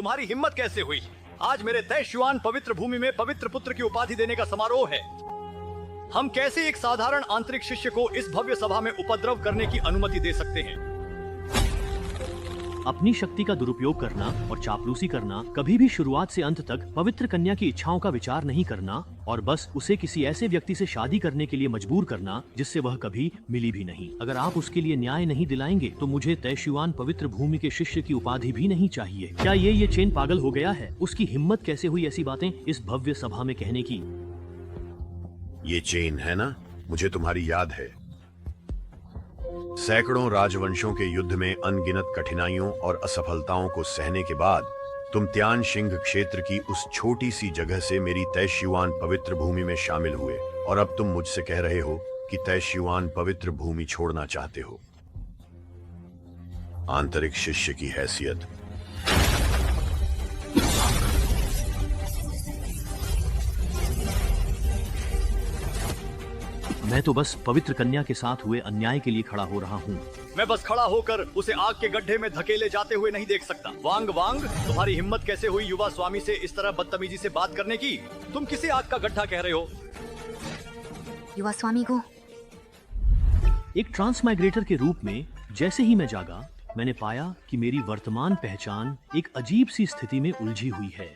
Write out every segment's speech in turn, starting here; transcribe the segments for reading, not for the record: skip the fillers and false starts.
तुम्हारी हिम्मत कैसे हुई? आज मेरे तैशुआन पवित्र भूमि में पवित्र पुत्र की उपाधि देने का समारोह है। हम कैसे एक साधारण आंतरिक शिष्य को इस भव्य सभा में उपद्रव करने की अनुमति दे सकते हैं? अपनी शक्ति का दुरुपयोग करना और चापलूसी करना, कभी भी शुरुआत से अंत तक पवित्र कन्या की इच्छाओं का विचार नहीं करना और बस उसे किसी ऐसे व्यक्ति से शादी करने के लिए मजबूर करना जिससे वह कभी मिली भी नहीं। अगर आप उसके लिए न्याय नहीं दिलाएंगे तो मुझे तैशुआन पवित्र भूमि के शिष्य की उपाधि भी नहीं चाहिए। क्या ये चेन पागल हो गया है? उसकी हिम्मत कैसे हुई ऐसी बातें इस भव्य सभा में कहने की? ये चेन है ना, मुझे तुम्हारी याद है। सैकड़ों राजवंशों के युद्ध में अनगिनत कठिनाइयों और असफलताओं को सहने के बाद तुम त्यान सिंह क्षेत्र की उस छोटी सी जगह से मेरी तैशुआन पवित्र भूमि में शामिल हुए और अब तुम मुझसे कह रहे हो कि तैशुआन पवित्र भूमि छोड़ना चाहते हो। आंतरिक शिष्य की हैसियत। मैं तो बस पवित्र कन्या के साथ हुए अन्याय के लिए खड़ा हो रहा हूँ। मैं बस खड़ा होकर उसे आग के गड्ढे में धकेले जाते हुए नहीं देख सकता। वांग वांग, तुम्हारी हिम्मत कैसे हुई युवा स्वामी से इस तरह बदतमीजी से बात करने की? तुम किसे आग का गड्ढा कह रहे हो? युवा स्वामी को एक ट्रांसमाइग्रेटर के रूप में जैसे ही मैं जागा, मैंने पाया कि मेरी वर्तमान पहचान एक अजीब सी स्थिति में उलझी हुई है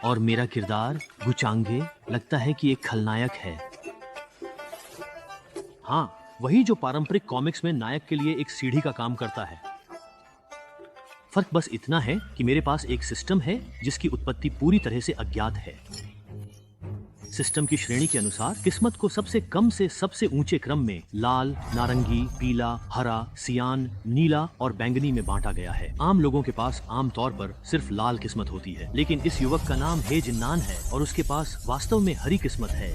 और मेरा किरदार गुचांगे लगता है कि एक खलनायक है। हाँ, वही जो पारंपरिक कॉमिक्स में नायक के लिए एक सीढ़ी का काम करता है। फर्क बस इतना है कि मेरे पास एक सिस्टम है जिसकी उत्पत्ति पूरी तरह से अज्ञात है। सिस्टम की श्रेणी के अनुसार किस्मत को सबसे कम से सबसे ऊंचे क्रम में लाल, नारंगी, पीला, हरा, सियान, नीला और बैंगनी में बांटा गया है। आम लोगों के पास आमतौर पर सिर्फ लाल किस्मत होती है, लेकिन इस युवक का नाम हे जिन्नान है और उसके पास वास्तव में हरी किस्मत है।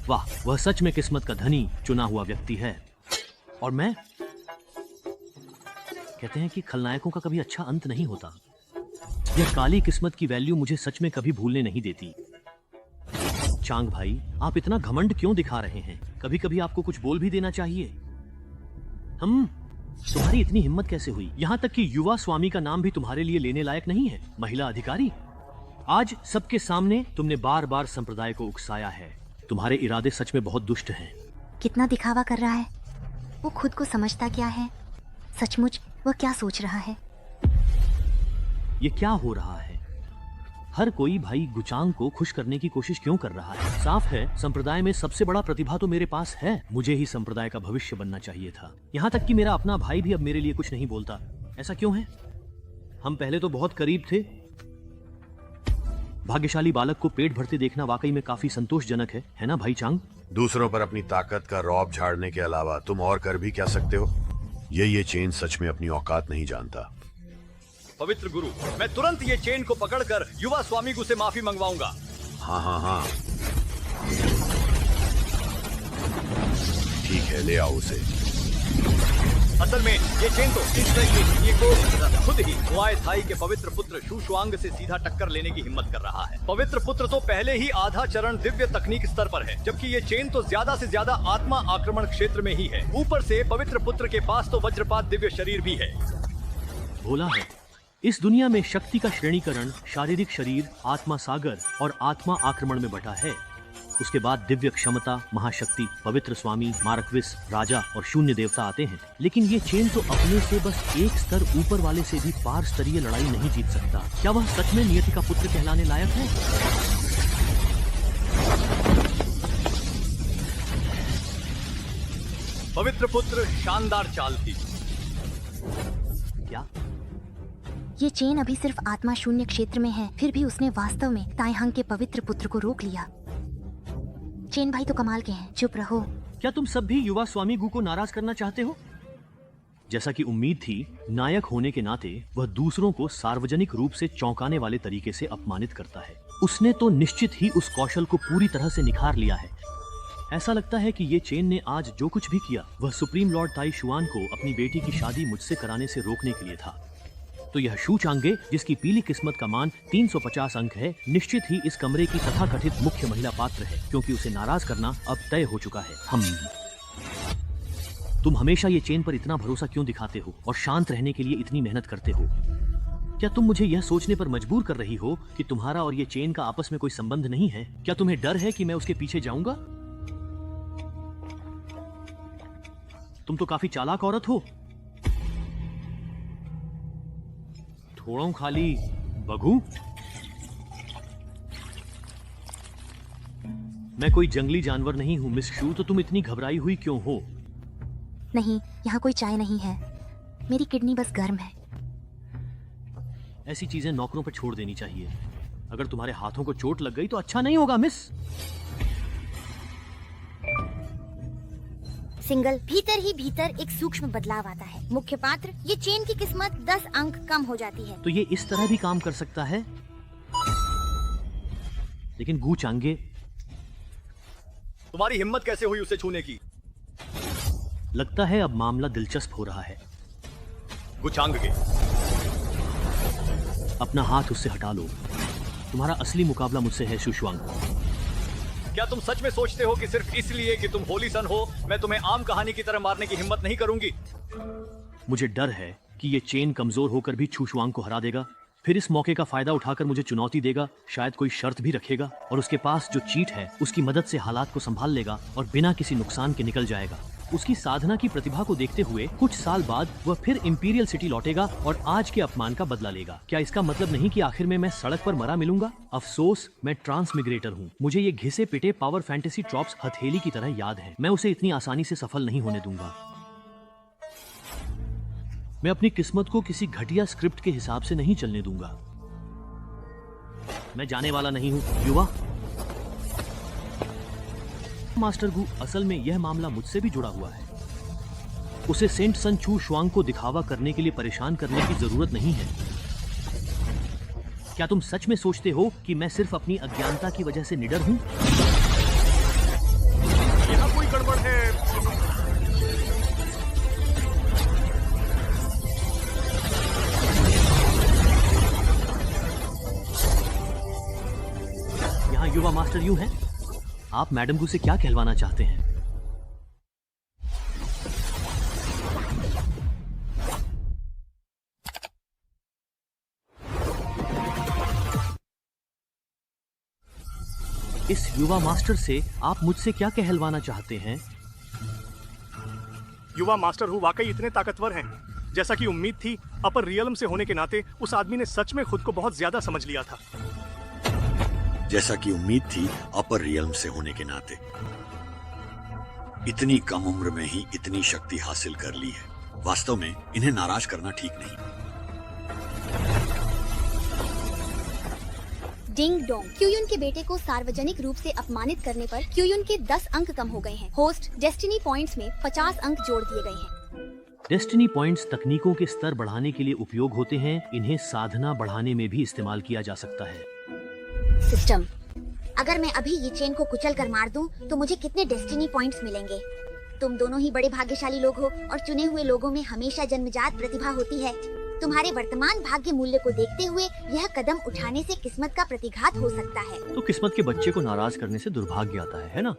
वाह, वह सच में किस्मत का धनी चुना हुआ व्यक्ति है। और मैं, कहते हैं कि खलनायकों का कभी अच्छा अंत नहीं होता। यह काली किस्मत की वैल्यू मुझे सच में कभी भूलने नहीं देती। चांग भाई, आप इतना घमंड क्यों दिखा रहे हैं? कभी कभी आपको कुछ बोल भी देना चाहिए। तुम्हारी इतनी हिम्मत कैसे हुई? यहाँ तक कि युवा स्वामी का नाम भी तुम्हारे लिए लेने लायक नहीं है। महिला अधिकारी, आज सबके सामने तुमने बार बार संप्रदाय को उकसाया है। तुम्हारे इरादे सच में बहुत दुष्ट हैं। कितना दिखावा कर रहा है। वो खुद को समझता क्या है? सचमुच वह क्या सोच रहा है? ये क्या हो रहा है? हर कोई भाई गुचांग को खुश करने की कोशिश क्यों कर रहा है? साफ है, संप्रदाय में सबसे बड़ा प्रतिभा तो मेरे पास है। मुझे ही संप्रदाय का भविष्य बनना चाहिए था। यहाँ तक कि मेरा अपना भाई भी अब मेरे लिए कुछ नहीं बोलता। ऐसा क्यों है? हम पहले तो बहुत करीब थे। भाग्यशाली बालक को पेट भरते देखना वाकई में काफी संतोषजनक है ना भाई चांग? दूसरों पर अपनी ताकत का रौब झाड़ने के अलावा तुम और कर भी क्या सकते हो? ये चेन सच में अपनी औकात नहीं जानता। पवित्र गुरु, मैं तुरंत ये चेन को पकड़कर युवा स्वामी से माफी मंगवाऊंगा। हाँ, ठीक है, ले आओ उसे। असल में ये चेन तो इस तरह ये को खुद ही मुआय थाई के पवित्र पुत्र शूशुआंग से सीधा टक्कर लेने की हिम्मत कर रहा है। पवित्र पुत्र तो पहले ही आधा चरण दिव्य तकनीक स्तर पर है, जबकि ये चेन तो ज्यादा से ज्यादा आत्मा आक्रमण क्षेत्र में ही है। ऊपर से पवित्र पुत्र के पास तो वज्रपात दिव्य शरीर भी है। भोला है। इस दुनिया में शक्ति का श्रेणीकरण शारीरिक शरीर, आत्मा सागर और आत्मा आक्रमण में बटा है। उसके बाद दिव्य क्षमता, महाशक्ति, पवित्र स्वामी, मार्कविस, राजा और शून्य देवता आते हैं। लेकिन ये चेन तो अपने से बस एक स्तर ऊपर वाले से भी पार स्तरीय लड़ाई नहीं जीत सकता। क्या वह सच में नियति का पुत्र कहलाने लायक है? पवित्र पुत्र शानदार चाल थी। क्या ये चेन अभी सिर्फ आत्मा शून्य क्षेत्र में है, फिर भी उसने वास्तव में ताइहंग के पवित्र पुत्र को रोक लिया। चेन भाई तो कमाल के हैं। चुप रहो। क्या तुम सब भी युवा स्वामी गु को नाराज करना चाहते हो? जैसा कि उम्मीद थी, नायक होने के नाते वह दूसरों को सार्वजनिक रूप से चौंकाने वाले तरीके से अपमानित करता है। उसने तो निश्चित ही उस कौशल को पूरी तरह से निखार लिया है। ऐसा लगता है कि ये चेन ने आज जो कुछ भी किया वह सुप्रीम लॉर्ड ताई शुआन को अपनी बेटी की शादी मुझसे कराने से रोकने के लिए था। तो यह शू चांगे, जिसकी पीली किस्मत का मान 350 अंक है, निश्चित ही इस कमरे की तथाकथित मुख्य महिला पात्र है, क्योंकि उसे नाराज करना अब तय हो चुका है। तुम हमेशा ये चेन पर इतना भरोसा क्यों दिखाते हो और शांत रहने के लिए इतनी मेहनत करते हो? क्या तुम मुझे यह सोचने पर मजबूर कर रही हो कि तुम्हारा और ये चेन का आपस में कोई संबंध नहीं है? क्या तुम्हें डर है कि मैं उसके पीछे जाऊंगा? तुम तो काफी चालाक औरत हो। थोड़ा खाली बघू। मैं कोई जंगली जानवर नहीं हूं मिस शू, तो तुम इतनी घबराई हुई क्यों हो? नहीं, यहाँ कोई चाय नहीं है। मेरी किडनी बस गर्म है। ऐसी चीजें नौकरों पर छोड़ देनी चाहिए। अगर तुम्हारे हाथों को चोट लग गई तो अच्छा नहीं होगा मिस। सिंगल भीतर ही भीतर एक सूक्ष्म बदलाव आता है। मुख्य पात्र, ये चेन की किस्मत 10 अंक कम हो जाती है। तो ये इस तरह भी काम कर सकता है। लेकिन गू चांगे, तुम्हारी हिम्मत कैसे हुई उसे छूने की? लगता है अब मामला दिलचस्प हो रहा है। गुचांग के अपना हाथ उससे हटा लो। तुम्हारा असली मुकाबला मुझसे है शुशवांग। क्या तुम सच में सोचते हो कि सिर्फ इसलिए कि तुम होली सन हो मैं तुम्हें आम कहानी की तरह मारने की हिम्मत नहीं करूंगी? मुझे डर है कि ये चेन कमजोर होकर भी शुशवांग को हरा देगा, फिर इस मौके का फायदा उठाकर मुझे चुनौती देगा, शायद कोई शर्त भी रखेगा और उसके पास जो चीट है उसकी मदद से हालात को संभाल लेगा और बिना किसी नुकसान के निकल जाएगा। उसकी साधना की प्रतिभा को देखते हुए कुछ साल बाद वह फिर इंपीरियल सिटी लौटेगा और आज के अपमान का बदला लेगा। क्या इसका मतलब नहीं कि आखिर में मैं सड़क पर मरा मिलूंगा? अफसोस, मैं ट्रांसमिग्रेटर हूँ। मुझे ये घिसे पिटे पावर फैंटेसी ट्रॉप्स हथेली की तरह याद है। मैं उसे इतनी आसानी से सफल नहीं होने दूंगा। मैं अपनी किस्मत को किसी घटिया स्क्रिप्ट के हिसाब से नहीं चलने दूंगा। मैं जाने वाला नहीं हूँ युवा। मास्टर गु, असल में यह मामला मुझसे भी जुड़ा हुआ है। उसे सेंट सन चू शुआंग को दिखावा करने के लिए परेशान करने की जरूरत नहीं है। क्या तुम सच में सोचते हो कि मैं सिर्फ अपनी अज्ञानता की वजह से निडर हूं? यहाँ कोई गड़बड़ है। यहाँ युवा मास्टर यूं है। आप मैडम गु से क्या कहलवाना चाहते हैं? इस युवा मास्टर से आप मुझसे क्या कहलवाना चाहते हैं? युवा मास्टर हूँ वाकई इतने ताकतवर हैं। जैसा कि उम्मीद थी, अपर रियलम से होने के नाते उस आदमी ने सच में खुद को बहुत ज्यादा समझ लिया था। जैसा कि उम्मीद थी, अपर रियल्म से होने के नाते इतनी कम उम्र में ही इतनी शक्ति हासिल कर ली है। वास्तव में इन्हें नाराज करना ठीक नहीं। डिंग डोंग, क्यूयुन के बेटे को सार्वजनिक रूप से अपमानित करने पर क्यूयुन के 10 अंक कम हो गए हैं। होस्ट डेस्टिनी पॉइंट्स में 50 अंक जोड़ दिए गए हैं। डेस्टिनी पॉइंट्स तकनीकों के स्तर बढ़ाने के लिए उपयोग होते हैं। इन्हें साधना बढ़ाने में भी इस्तेमाल किया जा सकता है। सिस्टम, अगर मैं अभी ये चेन को कुचल कर मार दूं, तो मुझे कितने डेस्टिनी पॉइंट्स मिलेंगे? तुम दोनों ही बड़े भाग्यशाली लोग हो और चुने हुए लोगों में हमेशा जन्मजात प्रतिभा होती है। तुम्हारे वर्तमान भाग्य मूल्य को देखते हुए यह कदम उठाने से किस्मत का प्रतिघात हो सकता है। तो किस्मत के बच्चे को नाराज करने से दुर्भाग्य आता है ना?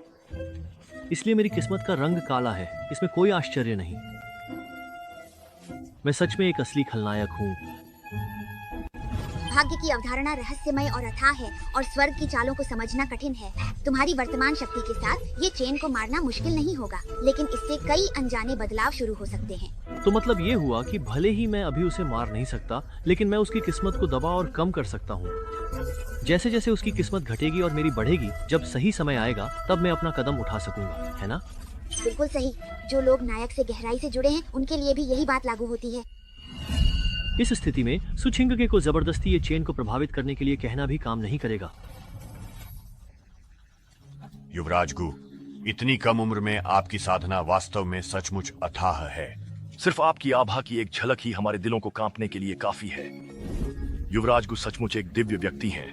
इसलिए मेरी किस्मत का रंग काला है, इसमें कोई आश्चर्य नहीं। मैं सच में एक असली खलनायक हूँ। भाग्य की अवधारणा रहस्यमय और अथाह है और स्वर्ग की चालों को समझना कठिन है। तुम्हारी वर्तमान शक्ति के साथ ये चेन को मारना मुश्किल नहीं होगा, लेकिन इससे कई अनजाने बदलाव शुरू हो सकते हैं। तो मतलब ये हुआ कि भले ही मैं अभी उसे मार नहीं सकता, लेकिन मैं उसकी किस्मत को दबा और कम कर सकता हूँ। जैसे जैसे उसकी किस्मत घटेगी और मेरी बढ़ेगी, जब सही समय आएगा तब मैं अपना कदम उठा सकूंगा, है ना? बिल्कुल सही। जो लोग नायक से गहराई से जुड़े हैं, उनके लिए भी यही बात लागू होती है। इस स्थिति में सुछिंगके को जबरदस्ती ये चेन को प्रभावित करने के लिए कहना भी काम नहीं करेगा। युवराज गु, इतनी कम उम्र में आपकी साधना वास्तव में सचमुच अथाह है। सिर्फ आपकी आभा की एक झलक ही हमारे दिलों को कांपने के लिए काफी है। युवराज गु सचमुच एक दिव्य व्यक्ति हैं।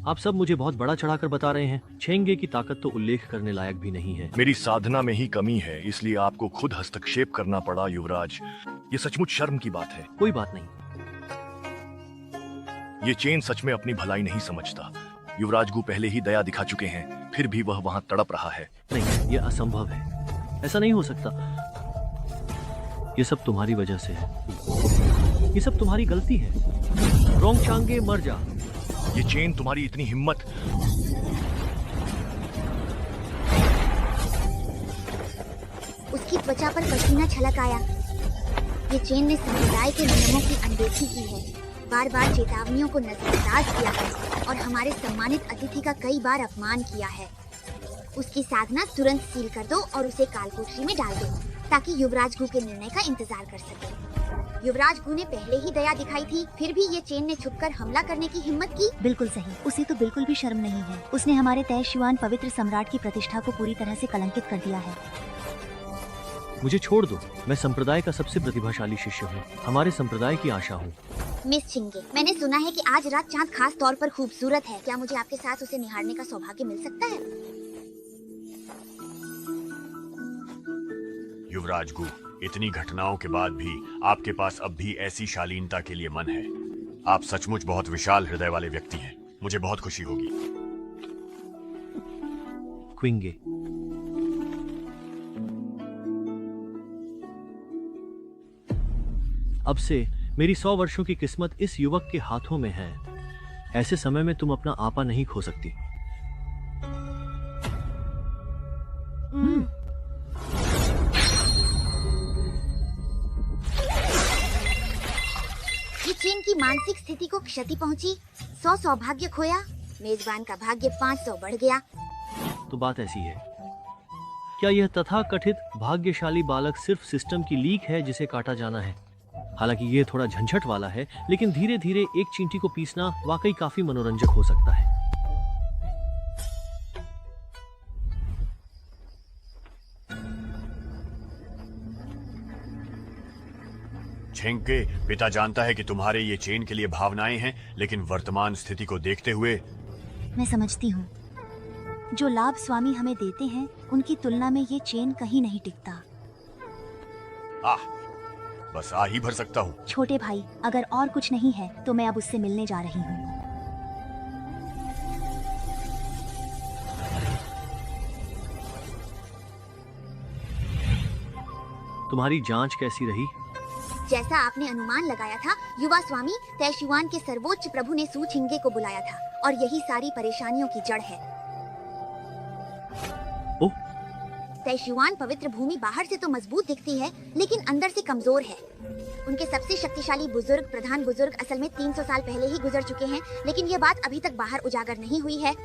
आप सब मुझे बहुत बड़ा चढ़ाकर बता रहे हैं। छेंगे की ताकत तो उल्लेख करने लायक भी नहीं है। मेरी साधना में ही कमी है, इसलिए आपको खुद हस्तक्षेप करना पड़ा युवराज। ये सचमुच शर्म की बात है। कोई बात नहीं। ये चेन सच में अपनी भलाई नहीं समझता। युवराज गु पहले ही दया दिखा चुके हैं, फिर भी वह वहाँ तड़प रहा है। नहीं, ये असंभव है। ऐसा नहीं हो सकता। ये सब तुम्हारी वजह से है। ये सब तुम्हारी गलती है। रोंगचांगे मर जा। ये चेन, तुम्हारी इतनी हिम्मत। उसकी त्वचा पर पसीना छलक आया। ये चेन ने समुदाय के नियमों की अनदेखी की है, बार बार चेतावनियों को नजरअंदाज किया है और हमारे सम्मानित अतिथि का कई बार अपमान किया है। उसकी साधना तुरंत सील कर दो और उसे कालकोठरी में डाल दो, ताकि युवराज गु के निर्णय का इंतजार कर सके। युवराज गु ने पहले ही दया दिखाई थी, फिर भी ये चेन ने छुपकर हमला करने की हिम्मत की। बिल्कुल सही। उसे तो बिल्कुल भी शर्म नहीं है। उसने हमारे तैशुआन पवित्र सम्राट की प्रतिष्ठा को पूरी तरह से कलंकित कर दिया है। मुझे छोड़ दो। मैं संप्रदाय का सबसे प्रतिभाशाली शिष्य हूँ, हमारे संप्रदाय की आशा हूँ। मिस छिंगे, मैंने सुना है कि आज रात चांद खास तौर पर खूबसूरत है। क्या मुझे आपके साथ उसे निहारने का सौभाग्य मिल सकता है? युवराज गु, इतनी घटनाओं के बाद भी आपके पास अब भी ऐसी शालीनता के लिए मन है। आप सचमुच बहुत विशाल हृदय वाले व्यक्ति हैं। मुझे बहुत खुशी होगी। क्विंगे, अब से मेरी 100 वर्षों की किस्मत इस युवक के हाथों में है। ऐसे समय में तुम अपना आपा नहीं खो सकती। ये चेन की मानसिक स्थिति को क्षति पहुंची, 100 सौभाग्य खोया, मेजबान का भाग्य 500 बढ़ गया। तो बात ऐसी है, क्या यह तथाकथित भाग्यशाली बालक सिर्फ सिस्टम की लीक है जिसे काटा जाना है? हालांकि ये थोड़ा झंझट वाला है, लेकिन धीरे धीरे एक चींटी को पीसना वाकई काफी मनोरंजक हो सकता है। छेंके, पिता जानता है कि तुम्हारे ये चेन के लिए भावनाएं हैं, लेकिन वर्तमान स्थिति को देखते हुए मैं समझती हूँ। जो लाभ स्वामी हमें देते हैं, उनकी तुलना में ये चेन कहीं नहीं टिकता। बस आ ही भर सकता हूँ। छोटे भाई, अगर और कुछ नहीं है तो मैं अब उससे मिलने जा रही हूँ। तुम्हारी जांच कैसी रही? जैसा आपने अनुमान लगाया था, युवा स्वामी तैशुआन के सर्वोच्च प्रभु ने सू छिंगे को बुलाया था और यही सारी परेशानियों की जड़ है। ओह, तैशुआन पवित्र भूमि बाहर से तो मजबूत दिखती है, लेकिन अंदर से कमजोर है। उनके सबसे शक्तिशाली बुजुर्ग, प्रधान बुजुर्ग असल में 300 साल पहले ही गुजर चुके हैं, लेकिन ये बात अभी तक बाहर उजागर नहीं हुई है।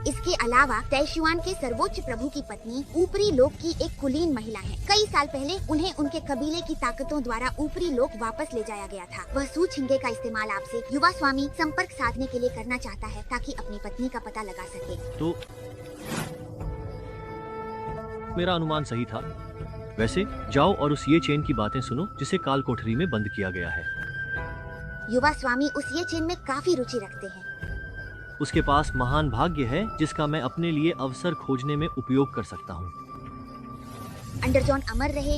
इसके अलावा तैशुआन के सर्वोच्च प्रभु की पत्नी ऊपरी लोक की एक कुलीन महिला है। कई साल पहले उन्हें उनके कबीले की ताकतों द्वारा ऊपरी लोक वापस ले जाया गया था। वह सू छिंगे का इस्तेमाल आपसे युवा स्वामी संपर्क साधने के लिए करना चाहता है, ताकि अपनी पत्नी का पता लगा सके। तो मेरा अनुमान सही था। वैसे जाओ और उस ये चेन की बातें सुनो जिसे काल कोठरी में बंद किया गया है। युवा स्वामी उस ये चेन में काफी रुचि रखते हैं। उसके पास महान भाग्य है जिसका मैं अपने लिए अवसर खोजने में उपयोग कर सकता हूँ। अंडरजॉन अमर रहे।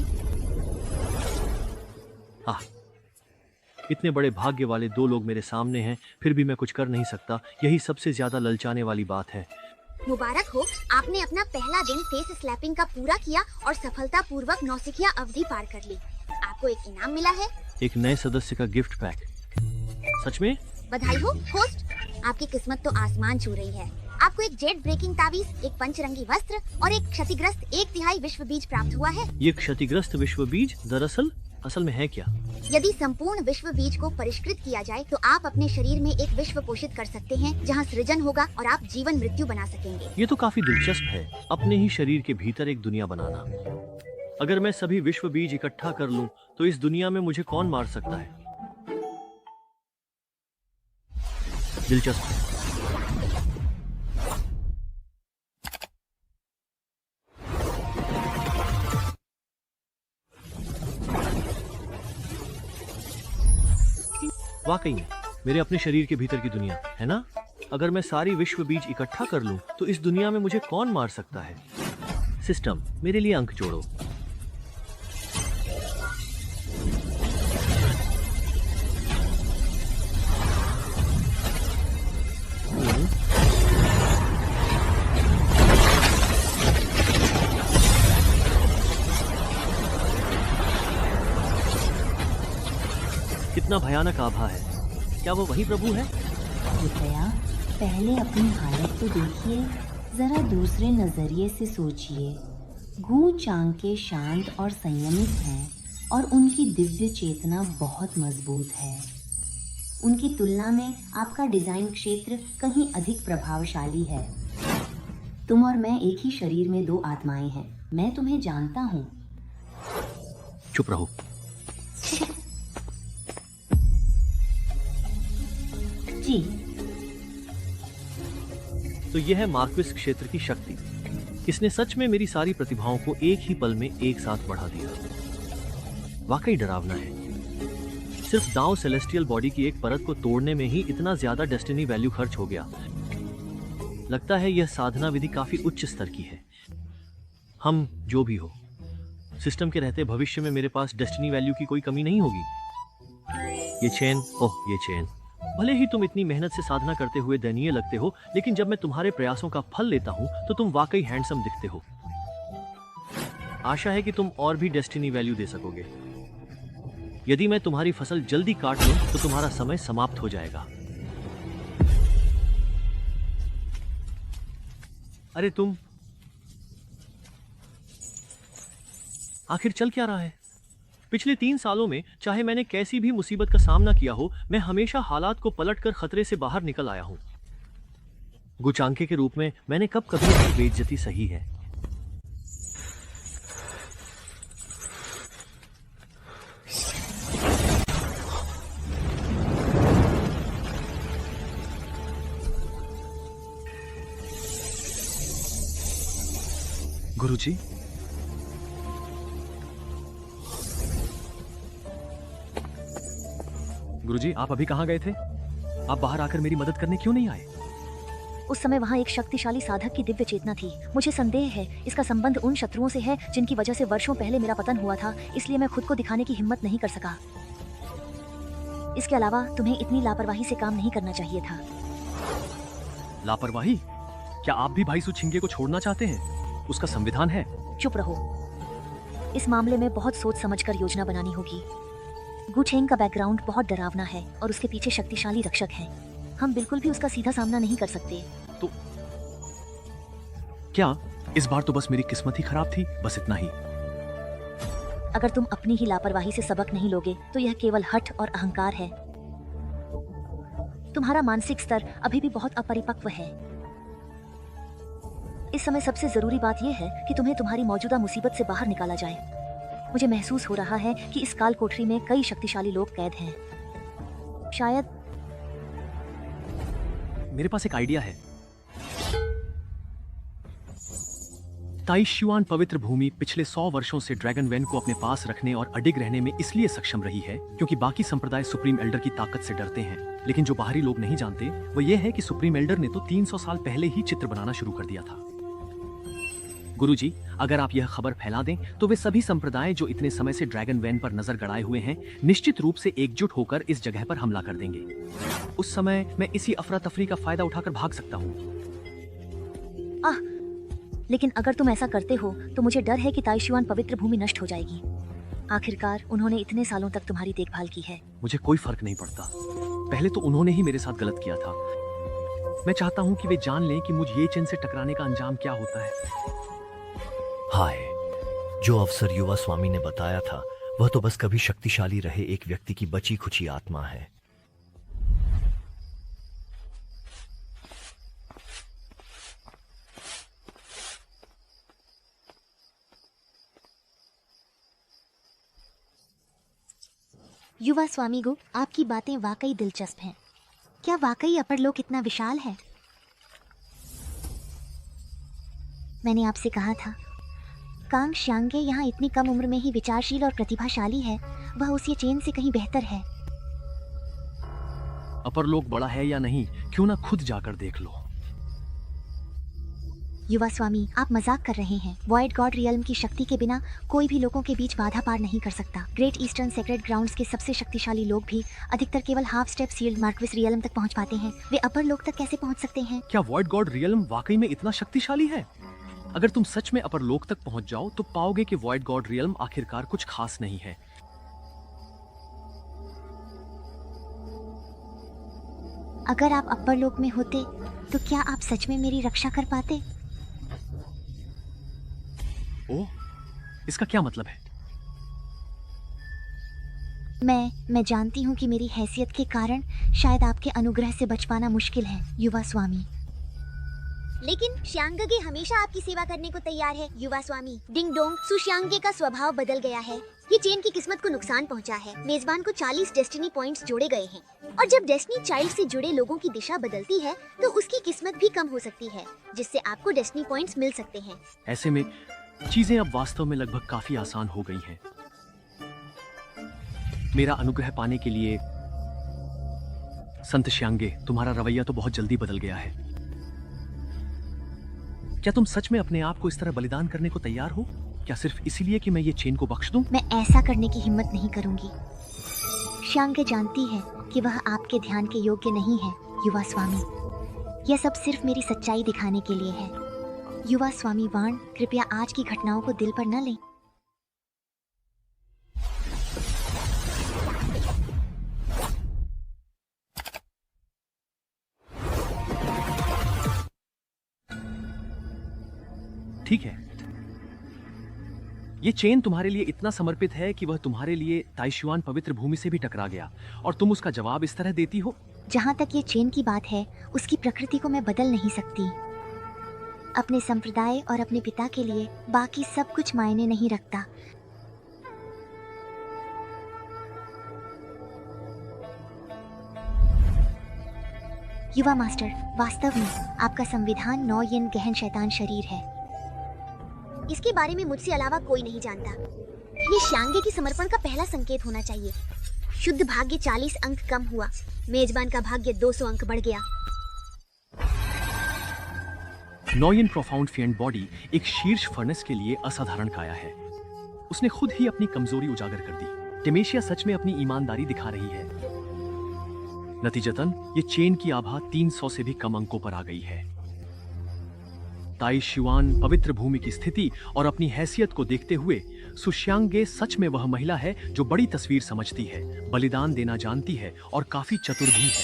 इतने बड़े भाग्य वाले 2 लोग मेरे सामने हैं, फिर भी मैं कुछ कर नहीं सकता। यही सबसे ज्यादा ललचाने वाली बात है। मुबारक हो, आपने अपना पहला दिन फेस स्लैपिंग का पूरा किया और सफलतापूर्वक नौसिखिया अवधि पार कर ली। आपको एक इनाम मिला है, एक नए सदस्य का गिफ्ट पैक। सच में? बधाई हो होस्ट, आपकी किस्मत तो आसमान छू रही है। आपको एक जेट ब्रेकिंग तावीज, एक पंचरंगी वस्त्र और एक क्षतिग्रस्त 1/3 विश्व बीज प्राप्त हुआ है। ये क्षतिग्रस्त विश्व बीज दरअसल असल में है क्या? यदि संपूर्ण विश्व बीज को परिष्कृत किया जाए तो आप अपने शरीर में एक विश्व पोषित कर सकते हैं, जहां सृजन होगा और आप जीवन मृत्यु बना सकेंगे। ये तो काफी दिलचस्प है, अपने ही शरीर के भीतर एक दुनिया बनाना। अगर मैं सभी विश्व बीज इकट्ठा कर लूं, तो इस दुनिया में मुझे कौन मार सकता है? दिलचस्प है। वाकई में मेरे अपने शरीर के भीतर की दुनिया है ना? अगर मैं सारी विश्व बीज इकट्ठा कर लूं, तो इस दुनिया में मुझे कौन मार सकता है? सिस्टम, मेरे लिए अंक जोड़ो। कितना भयानक आभा है। क्या वो वही प्रभु है? कृपया पहले अपनी हालत तो देखिए, जरा दूसरे नजरिए से सोचिए। गू चांके शांत और संयमित हैं और उनकी दिव्य चेतना बहुत मजबूत है। उनकी तुलना में आपका डिजाइन क्षेत्र कहीं अधिक प्रभावशाली है। तुम और मैं एक ही शरीर में दो आत्माएं हैं। मैं तुम्हें जानता हूँ। चुप रहो। जी, तो यह है मार्क्विस क्षेत्र की शक्ति। इसने सच में मेरी सारी प्रतिभाओं को एक ही पल में एक साथ बढ़ा दिया। वाकई डरावना है। सिर्फ दांव सेलेस्टियल बॉडी की एक परत को तोड़ने में ही इतना ज्यादा डेस्टिनी वैल्यू खर्च हो गया। लगता है यह साधना विधि काफी उच्च स्तर की है। हम जो भी हो, सिस्टम के रहते भविष्य में मेरे पास डेस्टिनी वैल्यू की कोई कमी नहीं होगी। ये चेन, ओह ये चेन। भले ही तुम इतनी मेहनत से साधना करते हुए दयनीय लगते हो, लेकिन जब मैं तुम्हारे प्रयासों का फल लेता हूं तो तुम वाकई हैंडसम दिखते हो। आशा है कि तुम और भी डेस्टिनी वैल्यू दे सकोगे। यदि मैं तुम्हारी फसल जल्दी काट लूं तो तुम्हारा समय समाप्त हो जाएगा। अरे तुम आखिर चल क्या रहा है? पिछले 3 सालों में चाहे मैंने कैसी भी मुसीबत का सामना किया हो, मैं हमेशा हालात को पलटकर खतरे से बाहर निकल आया हूं। गुचांके के रूप में मैंने कब कभी अपनी बेइज्जती सही है? गुरुजी, गुरुजी, आप अभी कहाँ गए थे? आप बाहर आकर मेरी मदद करने क्यों नहीं आए? उस समय वहाँ एक शक्तिशाली साधक की दिव्य चेतना थी। मुझे संदेह है इसका संबंध उन शत्रुओं से है जिनकी वजह से वर्षों पहले मेरा पतन हुआ था, इसलिए मैं खुद को दिखाने की हिम्मत नहीं कर सका। इसके अलावा तुम्हें इतनी लापरवाही से काम नहीं करना चाहिए था। लापरवाही? क्या आप भी भाई सुछिंगे को छोड़ना चाहते हैं? उसका संविधान है। चुप रहो। इस मामले में बहुत सोच समझकर योजना बनानी होगी। गुचेंग का बैकग्राउंड बहुत डरावना है और उसके पीछे शक्तिशाली रक्षक हैं। हम बिल्कुल भी उसका सीधा सामना नहीं कर सकते। तो क्या इस बार तो बस मेरी किस्मत ही खराब थी? बस इतना ही। अगर तुम अपनी ही लापरवाही से सबक नहीं लोगे तो यह केवल हठ और अहंकार है। तुम्हारा मानसिक स्तर अभी भी बहुत अपरिपक्व है। इस समय सबसे जरूरी बात यह है कि तुम्हें तुम्हारी मौजूदा मुसीबत से बाहर निकाला जाए। मुझे महसूस हो रहा है कि इस काल कोठरी में कई शक्तिशाली लोग कैद हैं। शायद मेरे पास एक आइडिया है। ताइशुआन पवित्र भूमि पिछले 100 वर्षों से ड्रैगन वैन को अपने पास रखने और अडिग रहने में इसलिए सक्षम रही है क्योंकि बाकी संप्रदाय सुप्रीम एल्डर की ताकत से डरते हैं। लेकिन जो बाहरी लोग नहीं जानते वो ये है कि सुप्रीम एल्डर ने तो 300 साल पहले ही चित्र बनाना शुरू कर दिया था। गुरुजी, अगर आप यह खबर फैला दें तो वे सभी संप्रदाय जो इतने समय से ड्रैगन वैन पर नजर गड़ाए हुए हैं निश्चित रूप से एकजुट होकर इस जगह पर हमला कर देंगे। उस समय मैं इसी अफरा तफरी का फायदा उठाकर भाग सकता हूँ। लेकिन अगर तुम ऐसा करते हो तो मुझे डर है कि ताइशुआन पवित्र भूमि नष्ट हो जाएगी। आखिरकार उन्होंने इतने सालों तक तुम्हारी देखभाल की है। मुझे कोई फर्क नहीं पड़ता। पहले तो उन्होंने ही मेरे साथ गलत किया था। मैं चाहता हूँ कि वे जान लें कि मुझ ये चेन से टकराने का अंजाम क्या होता है। हाय, जो अवसर युवा स्वामी ने बताया था वह तो बस कभी शक्तिशाली रहे एक व्यक्ति की बची खुची आत्मा है। युवा स्वामी गो, आपकी बातें वाकई दिलचस्प हैं। क्या वाकई अपरलोक इतना विशाल है? मैंने आपसे कहा था कांग श्यांगे यहाँ इतनी कम उम्र में ही विचारशील और प्रतिभाशाली है। वह उस ये चेन से कहीं बेहतर है। अपरलोक बड़ा है या नहीं, क्यों ना खुद जाकर देख लो। युवा स्वामी, आप मजाक कर रहे हैं। वॉइड गॉड रियल्म की शक्ति के बिना कोई भी लोगों के बीच बाधा पार नहीं कर सकता। ग्रेट ईस्टर्न सेक्रेड ग्राउंड्स के सबसे शक्तिशाली लोग भी अधिकतर केवल half step sealed marquis realm तक पहुंच पाते हैं। वे अपर लोक तक कैसे पहुंच सकते हैं? क्या वॉइड गॉड रियल्म वाकई में इतना शक्तिशाली है? अगर तुम सच में अपर लोक तक पहुंच जाओ तो पाओगे कि वॉइड गॉड रियल्म आखिरकार कुछ खास नहीं है। अगर आप अपर लोक में होते तो क्या आप सच में मेरी रक्षा कर पाते? ओह, इसका क्या मतलब है? मैं जानती हूँ कि मेरी हैसियत के कारण शायद आपके अनुग्रह से बच पाना मुश्किल है, युवा स्वामी। लेकिन श्यांगे हमेशा आपकी सेवा करने को तैयार है, युवा स्वामी। डिंग डोंग, सुश्यांगे का स्वभाव बदल गया है। ये चेन की किस्मत को नुकसान पहुंचा है। मेजबान को 40 डेस्टिनी पॉइंट्स जोड़े गए हैं, और जब डेस्टिनी चाइल्ड से जुड़े लोगों की दिशा बदलती है तो उसकी किस्मत भी कम हो सकती है, जिससे आपको डेस्टिनी पॉइंट्स मिल सकते हैं। ऐसे में चीजें अब वास्तव में लगभग काफी आसान हो गई हैं। मेरा अनुग्रह पाने के लिए संत श्यांगे, तुम्हारा रवैया तो बहुत जल्दी बदल गया है। क्या तुम सच में अपने आप को इस तरह बलिदान करने को तैयार हो? क्या सिर्फ इसीलिए कि मैं ये चेन को बख्श दूं? मैं ऐसा करने की हिम्मत नहीं करूंगी। श्यांगे जानती है कि वह आपके ध्यान के योग्य नहीं है, युवा स्वामी। यह सब सिर्फ मेरी सच्चाई दिखाने के लिए है। युवा स्वामी वाण, कृपया आज की घटनाओं को दिल पर न लें। ठीक है, ये चेन तुम्हारे लिए इतना समर्पित है कि वह तुम्हारे लिए ताइशुआन पवित्र भूमि से भी टकरा गया, और तुम उसका जवाब इस तरह देती हो। जहाँ तक ये चेन की बात है, उसकी प्रकृति को मैं बदल नहीं सकती। अपने संप्रदाय और अपने पिता के लिए बाकी सब कुछ मायने नहीं रखता। युवा मास्टर, वास्तव में आपका संविधान 9 येन गहन शैतान शरीर है। इसके बारे में मुझसे अलावा कोई नहीं जानता। ये श्यांगे की समर्पण का पहला संकेत होना चाहिए। शुद्ध भाग्य 40 अंक कम हुआ, मेजबान का भाग्य 200 अंक बढ़ गया। नॉयन प्रोफाउंड फिएंड बॉडी एक शीर्ष फर्नेस के लिए असाधारण काया है। उसने खुद ही अपनी कमजोरी उजागर कर दी। टिमेशिया सच में अपनी ईमानदारी दिखा रही है। नतीजतन ये चेन की आभा 300 से भी कम अंकों पर आ गई है। ताइशुआन पवित्र भूमि की स्थिति और अपनी हैसियत को देखते हुए सुश्यांगे सच में वह महिला है जो बड़ी तस्वीर समझती है, बलिदान देना जानती है और काफी चतुर भी है।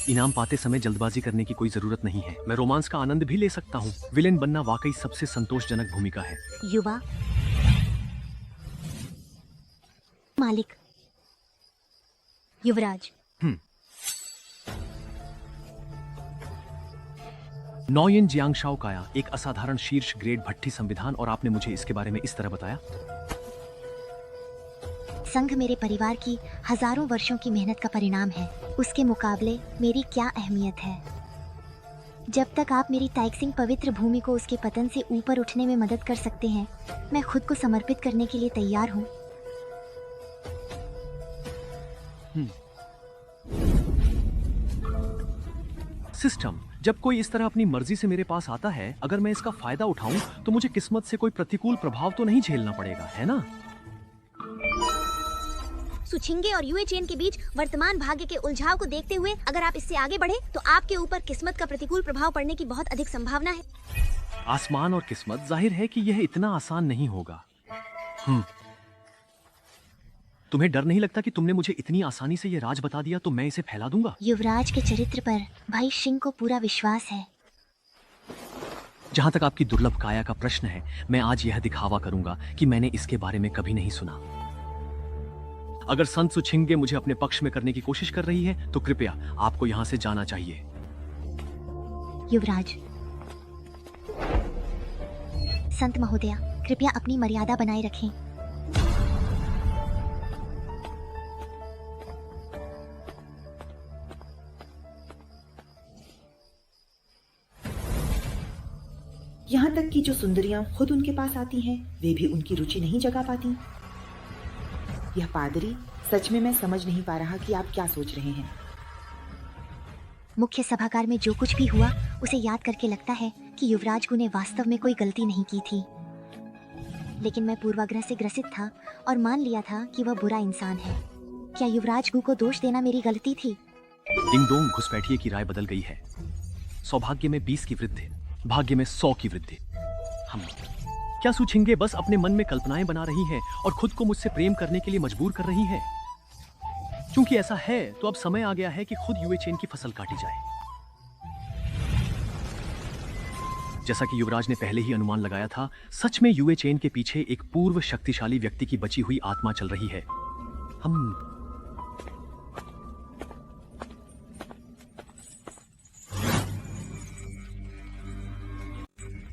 इनाम पाते समय जल्दबाजी करने की कोई जरूरत नहीं है। मैं रोमांस का आनंद भी ले सकता हूँ। विलेन बनना वाकई सबसे संतोषजनक भूमिका है। युवा मालिक, युवराज। नॉयन जियांगशाओ काया एक असाधारण शीर्ष ग्रेड भट्टी संविधान, और आपने मुझे इसके बारे में इस तरह बताया। संघ मेरे परिवार की हजारों वर्षों की मेहनत का परिणाम है। उसके मुकाबले मेरी क्या अहमियत है? जब तक आप मेरी ताइक्सिंग पवित्र भूमि को उसके पतन से ऊपर उठने में मदद कर सकते हैं, मैं खुद को समर्पित करने के लिए तैयार हूँ। सिस्टम, जब कोई इस तरह अपनी मर्जी से मेरे पास आता है, अगर मैं इसका फायदा उठाऊं तो मुझे किस्मत से कोई प्रतिकूल प्रभाव तो नहीं झेलना पड़ेगा, है ना? सुछिंगे और युए चेन के बीच वर्तमान भाग्य के उलझाव को देखते हुए अगर आप इससे आगे बढ़े तो आपके ऊपर किस्मत का प्रतिकूल प्रभाव पड़ने की बहुत अधिक संभावना है। आसमान और किस्मत, जाहिर है कि यह इतना आसान नहीं होगा। तुम्हें डर नहीं लगता कि तुमने मुझे इतनी आसानी से यह राज बता दिया तो मैं इसे फैला दूंगा? युवराज के चरित्र पर भाई शिंग को पूरा विश्वास है। जहां तक आपकी दुर्लभ काया का प्रश्न है, मैं आज यह दिखावा करूंगा कि मैंने इसके बारे में कभी नहीं सुना। अगर संत सुछिंगे मुझे अपने पक्ष में करने की कोशिश कर रही है तो कृपया आपको यहां से जाना चाहिए। युवराज, संत महोदया, कृपया अपनी मर्यादा बनाए रखें। यहाँ तक कि जो सुंदरियां खुद उनके पास आती हैं, वे भी उनकी रुचि नहीं जगा पाती। यह पादरी, सच में मैं समझ नहीं पा रहा कि आप क्या सोच रहे हैं। मुख्य सभागार में जो कुछ भी हुआ उसे याद करके लगता है कि युवराज गु ने वास्तव में कोई गलती नहीं की थी, लेकिन मैं पूर्वाग्रह से ग्रसित था और मान लिया था कि वह बुरा इंसान है। क्या युवराज गु को दोष देना मेरी गलती थी? डिंग डोंग घुसपैठिए की राय बदल गई है। सौभाग्य में 20 की वृद्धि, भाग्य में 100 की वृद्धि। हम क्या सुछिंगे बस अपने मन में कल्पनाएं बना रही है और खुद को मुझसे प्रेम करने के लिए मजबूर कर रही है? क्योंकि ऐसा है तो अब समय आ गया है कि खुद यूए चेन की फसल काटी जाए। जैसा कि युवराज ने पहले ही अनुमान लगाया था, सच में यूए चेन के पीछे एक पूर्व शक्तिशाली व्यक्ति की बची हुई आत्मा चल रही है। हम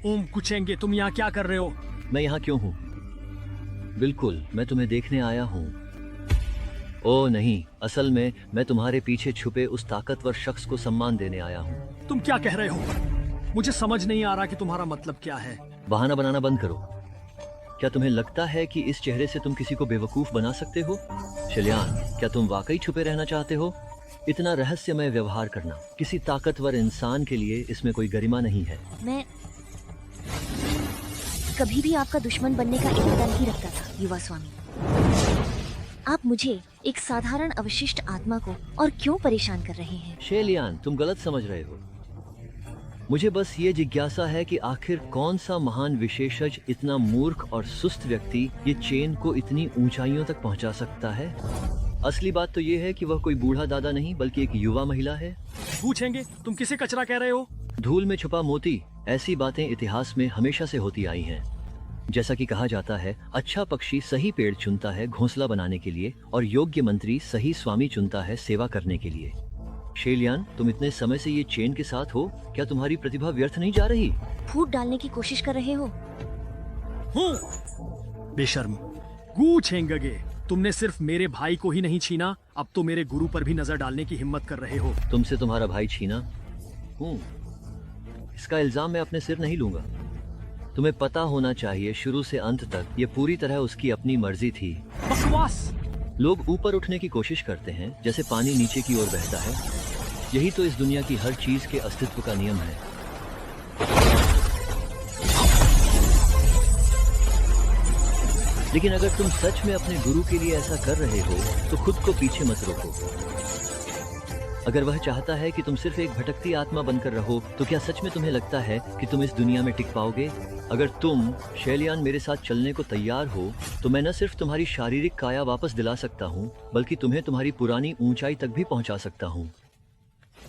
ओम कुचेंगे, तुम यहाँ क्या कर रहे हो? मैं यहाँ क्यों हूँ? बिल्कुल, मैं तुम्हें देखने आया हूँ। ओ नहीं, असल में मैं तुम्हारे पीछे छुपे उस ताकतवर शख्स को सम्मान देने आया हूँ। तुम क्या कह रहे हो? मुझे समझ नहीं आ रहा कि तुम्हारा मतलब क्या है। बहाना बनाना बंद करो। क्या तुम्हें लगता है कि इस चेहरे से तुम किसी को बेवकूफ बना सकते हो? शिलियान, क्या तुम वाकई छुपे रहना चाहते हो? इतना रहस्यमय व्यवहार करना किसी ताकतवर इंसान के लिए इसमें कोई गरिमा नहीं है। मैं कभी भी आपका दुश्मन बनने का इरादा नहीं रखता था युवा स्वामी। आप मुझे, एक साधारण अवशिष्ट आत्मा को, और क्यों परेशान कर रहे हैं? शेलियान, तुम गलत समझ रहे हो। मुझे बस ये जिज्ञासा है कि आखिर कौन सा महान विशेषज्ञ इतना मूर्ख और सुस्त व्यक्ति ये चेन को इतनी ऊंचाइयों तक पहुंचा सकता है। असली बात तो ये है कि वह कोई बूढ़ा दादा नहीं बल्कि एक युवा महिला है। पूछेंगे, तुम किसे कचरा कह रहे हो? धूल में छुपा मोती, ऐसी बातें इतिहास में हमेशा से होती आई हैं। जैसा कि कहा जाता है, अच्छा पक्षी सही पेड़ चुनता है घोंसला बनाने के लिए, और योग्य मंत्री सही स्वामी चुनता है सेवा करने के लिए। शेलियान, तुम इतने समय से ये चेन के साथ हो, क्या तुम्हारी प्रतिभा व्यर्थ नहीं जा रही? फूट डालने की कोशिश कर रहे हो? बेशर्म गू छेंगगे, तुमने सिर्फ मेरे भाई को ही नहीं छीना, अब तो मेरे गुरु पर भी नजर डालने की हिम्मत कर रहे हो। तुमसे तुम्हारा भाई छीना? इसका इल्जाम मैं अपने सिर नहीं लूंगा। तुम्हें पता होना चाहिए, शुरू से अंत तक ये पूरी तरह उसकी अपनी मर्जी थी। बकवास! लोग ऊपर उठने की कोशिश करते हैं जैसे पानी नीचे की ओर बहता है। यही तो इस दुनिया की हर चीज के अस्तित्व का नियम है। लेकिन अगर तुम सच में अपने गुरु के लिए ऐसा कर रहे हो तो खुद को पीछे मत रोको। अगर वह चाहता है कि तुम सिर्फ एक भटकती आत्मा बनकर रहो, तो क्या सच में तुम्हें लगता है कि तुम इस दुनिया में टिक पाओगे? अगर तुम, शेलियान, मेरे साथ चलने को तैयार हो तो मैं न सिर्फ तुम्हारी शारीरिक काया वापस दिला सकता हूँ, बल्कि तुम्हें तुम्हारी पुरानी ऊंचाई तक भी पहुँचा सकता हूँ।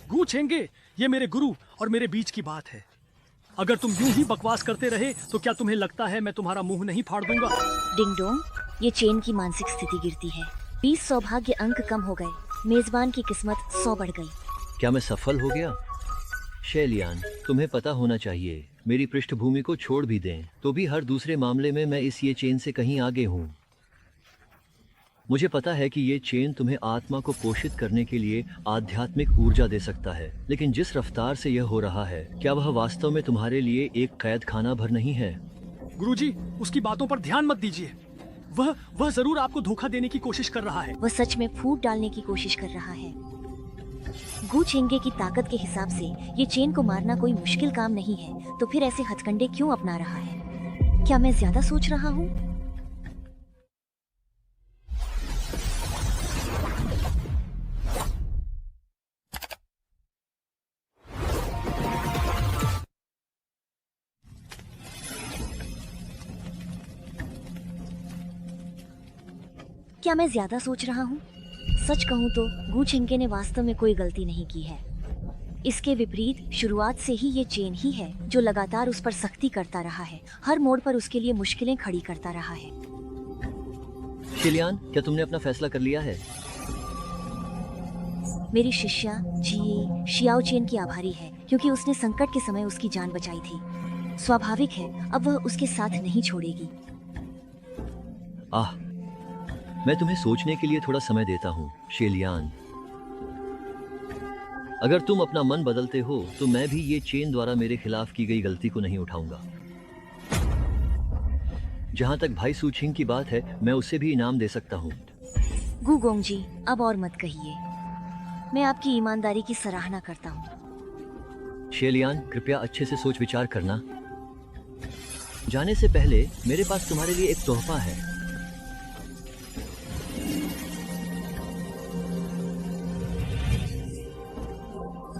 गू छेंगे, ये मेरे गुरु और मेरे बीच की बात है। अगर तुम यूं ही बकवास करते रहे तो क्या तुम्हें लगता है मैं तुम्हारा मुंह नहीं फाड़ दूंगा? डिंग डोंग, ये चेन की मानसिक स्थिति गिरती है। 20 सौभाग्य अंक कम हो गए। मेजबान की किस्मत 100 बढ़ गई। क्या मैं सफल हो गया? शेलियान, तुम्हें पता होना चाहिए, मेरी पृष्ठभूमि को छोड़ भी दें तो भी हर दूसरे मामले में मैं इस ये चेन से कहीं आगे हूँ। मुझे पता है कि ये चेन तुम्हें आत्मा को पोषित करने के लिए आध्यात्मिक ऊर्जा दे सकता है, लेकिन जिस रफ्तार से यह हो रहा है, क्या वह वास्तव में तुम्हारे लिए एक कैद खाना भर नहीं है? गुरुजी, उसकी बातों पर ध्यान मत दीजिए। वह जरूर आपको धोखा देने की कोशिश कर रहा है। वह सच में फूट डालने की कोशिश कर रहा है। गू छेंगे की ताकत के हिसाब से ये चेन को मारना कोई मुश्किल काम नहीं है, तो फिर ऐसे हथकंडे क्यों अपना रहा है? क्या मैं ज्यादा सोच रहा हूँ? क्या मैं ज्यादा सोच रहा हूँ? सच कहूँ तो गू छेंगे ने वास्तव में कोई गलती नहीं की है। इसके विपरीत शुरुआत से ही ये चेन ही है जो लगातार उस पर सख्ती करता रहा है, हर मोड़ पर उसके लिए मुश्किलें खड़ी करता रहा है। शिलियान, क्या तुमने अपना फैसला कर लिया है? मेरी शिष्या जी शियाओ चेन की आभारी है, क्योंकि उसने संकट के समय उसकी जान बचाई थी। स्वाभाविक है अब वह उसके साथ नहीं छोड़ेगी। मैं तुम्हें सोचने के लिए थोड़ा समय देता हूँ शेलियान। अगर तुम अपना मन बदलते हो तो मैं भी ये चेन द्वारा मेरे खिलाफ की गई गलती को नहीं उठाऊंगा। जहां तक भाई सूचिंग की बात है, मैं उसे भी इनाम दे सकता हूँ। गू गोंग जी, अब और मत कहिए। मैं आपकी ईमानदारी की सराहना करता हूँ। शेलियान, कृपया अच्छे से सोच विचार करना। जाने से पहले मेरे पास तुम्हारे लिए एक तोहफा है।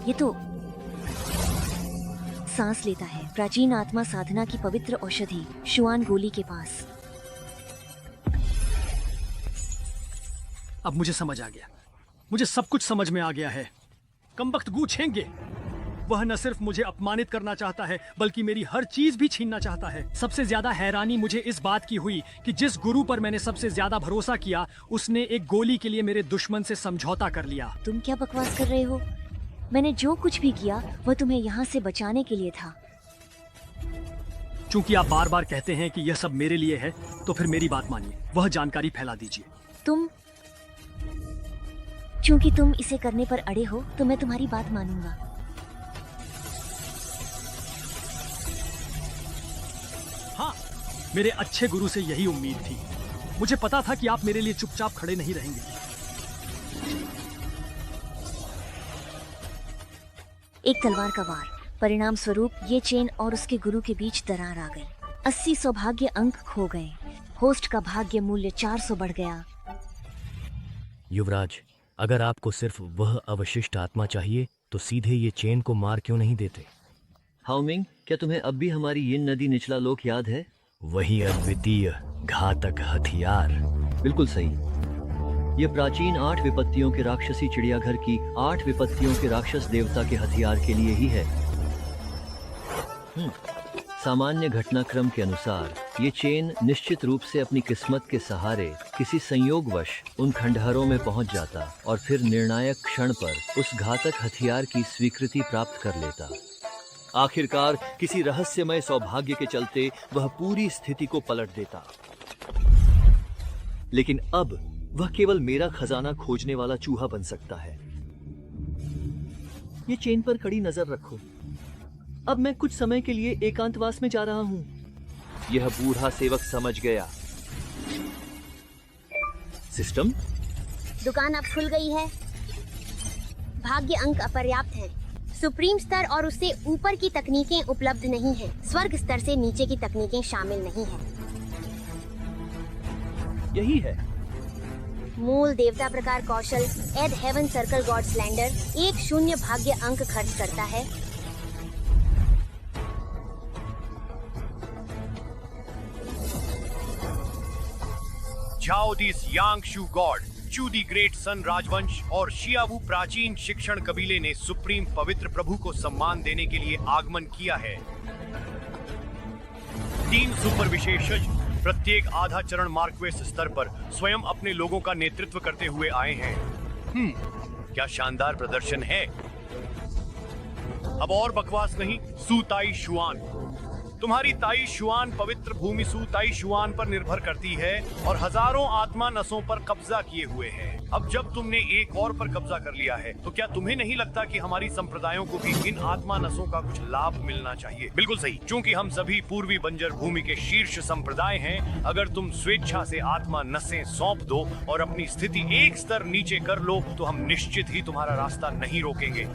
ये तो सांस लेता है। प्राचीन आत्मा साधना की पवित्र औषधि शुआन गोली के पास। अब मुझे समझ आ गया। मुझे सब कुछ समझ में आ गया है। कमबख्त गू छेंगे। वह न सिर्फ मुझे अपमानित करना चाहता है बल्कि मेरी हर चीज भी छीनना चाहता है। सबसे ज्यादा हैरानी मुझे इस बात की हुई कि जिस गुरु पर मैंने सबसे ज्यादा भरोसा किया उसने एक गोली के लिए मेरे दुश्मन से समझौता कर लिया। तुम क्या बकवास कर रहे हो? मैंने जो कुछ भी किया वह तुम्हें यहाँ से बचाने के लिए था। चूंकि आप बार बार कहते हैं कि यह सब मेरे लिए है तो फिर मेरी बात मानिए, वह जानकारी फैला दीजिए। चूंकि तुम इसे करने पर अड़े हो तो मैं तुम्हारी बात मानूंगा। हाँ, मेरे अच्छे गुरु से यही उम्मीद थी। मुझे पता था कि आप मेरे लिए चुपचाप खड़े नहीं रहेंगे। एक तलवार का वार, परिणाम स्वरूप ये चेन और उसके गुरु के बीच दरार आ गई। 80 सौभाग्य अंक खो गए। होस्ट का भाग्य मूल्य 400 बढ़ गया। युवराज, अगर आपको सिर्फ वह अवशिष्ट आत्मा चाहिए तो सीधे ये चेन को मार क्यों नहीं देते? हाउमिंग, क्या तुम्हें अब भी हमारी यिन नदी निचला लोक याद है? वही अद्वितीय घातक हथियार। बिल्कुल सही। ये प्राचीन 8 विपत्तियों के राक्षसी चिड़ियाघर की 8 विपत्तियों के राक्षस देवता के हथियार के लिए ही है। सामान्य घटनाक्रम के अनुसार ये चेन निश्चित रूप से अपनी किस्मत के सहारे किसी संयोगवश उन खंडहरों में पहुंच जाता और फिर निर्णायक क्षण पर उस घातक हथियार की स्वीकृति प्राप्त कर लेता। आखिरकार किसी रहस्यमय सौभाग्य के चलते वह पूरी स्थिति को पलट देता। लेकिन अब वह केवल मेरा खजाना खोजने वाला चूहा बन सकता है। ये चेन पर कड़ी नजर रखो। अब मैं कुछ समय के लिए एकांतवास में जा रहा हूं। यह बूढ़ा सेवक समझ गया। सिस्टम, दुकान अब खुल गई है। भाग्य अंक अपर्याप्त हैं। सुप्रीम स्तर और उससे ऊपर की तकनीकें उपलब्ध नहीं हैं। स्वर्ग स्तर से नीचे की तकनीकें शामिल नहीं हैं। यही है। मूल देवता प्रकार कौशल एड हेवन सर्कल गॉड स्लैंडर 10 भाग्य अंक खर्च करता है। झाओ दिस यांगशु गॉड, चू दी ग्रेट सन राजवंश और शियावू प्राचीन शिक्षण कबीले ने सुप्रीम पवित्र प्रभु को सम्मान देने के लिए आगमन किया है। 3 सुपर विशेषज्ञ प्रत्येक आधा चरण मार्क्वेस स्तर पर स्वयं अपने लोगों का नेतृत्व करते हुए आए हैं। क्या शानदार प्रदर्शन है। अब और बकवास नहीं। सू ताई शुआन, तुम्हारी ताई शुआन पवित्र भूमि सू ताई शुआन पर निर्भर करती है और हजारों आत्मा नसों पर कब्जा किए हुए है। अब जब तुमने एक और पर कब्जा कर लिया है तो क्या तुम्हें नहीं लगता कि हमारी संप्रदायों को भी इन आत्मा नसों का कुछ लाभ मिलना चाहिए? बिल्कुल सही, क्योंकि हम सभी पूर्वी बंजर भूमि के शीर्ष संप्रदाय हैं। अगर तुम स्वेच्छा से आत्मा नसें सौंप दो और अपनी स्थिति एक स्तर नीचे कर लो तो हम निश्चित ही तुम्हारा रास्ता नहीं रोकेंगे।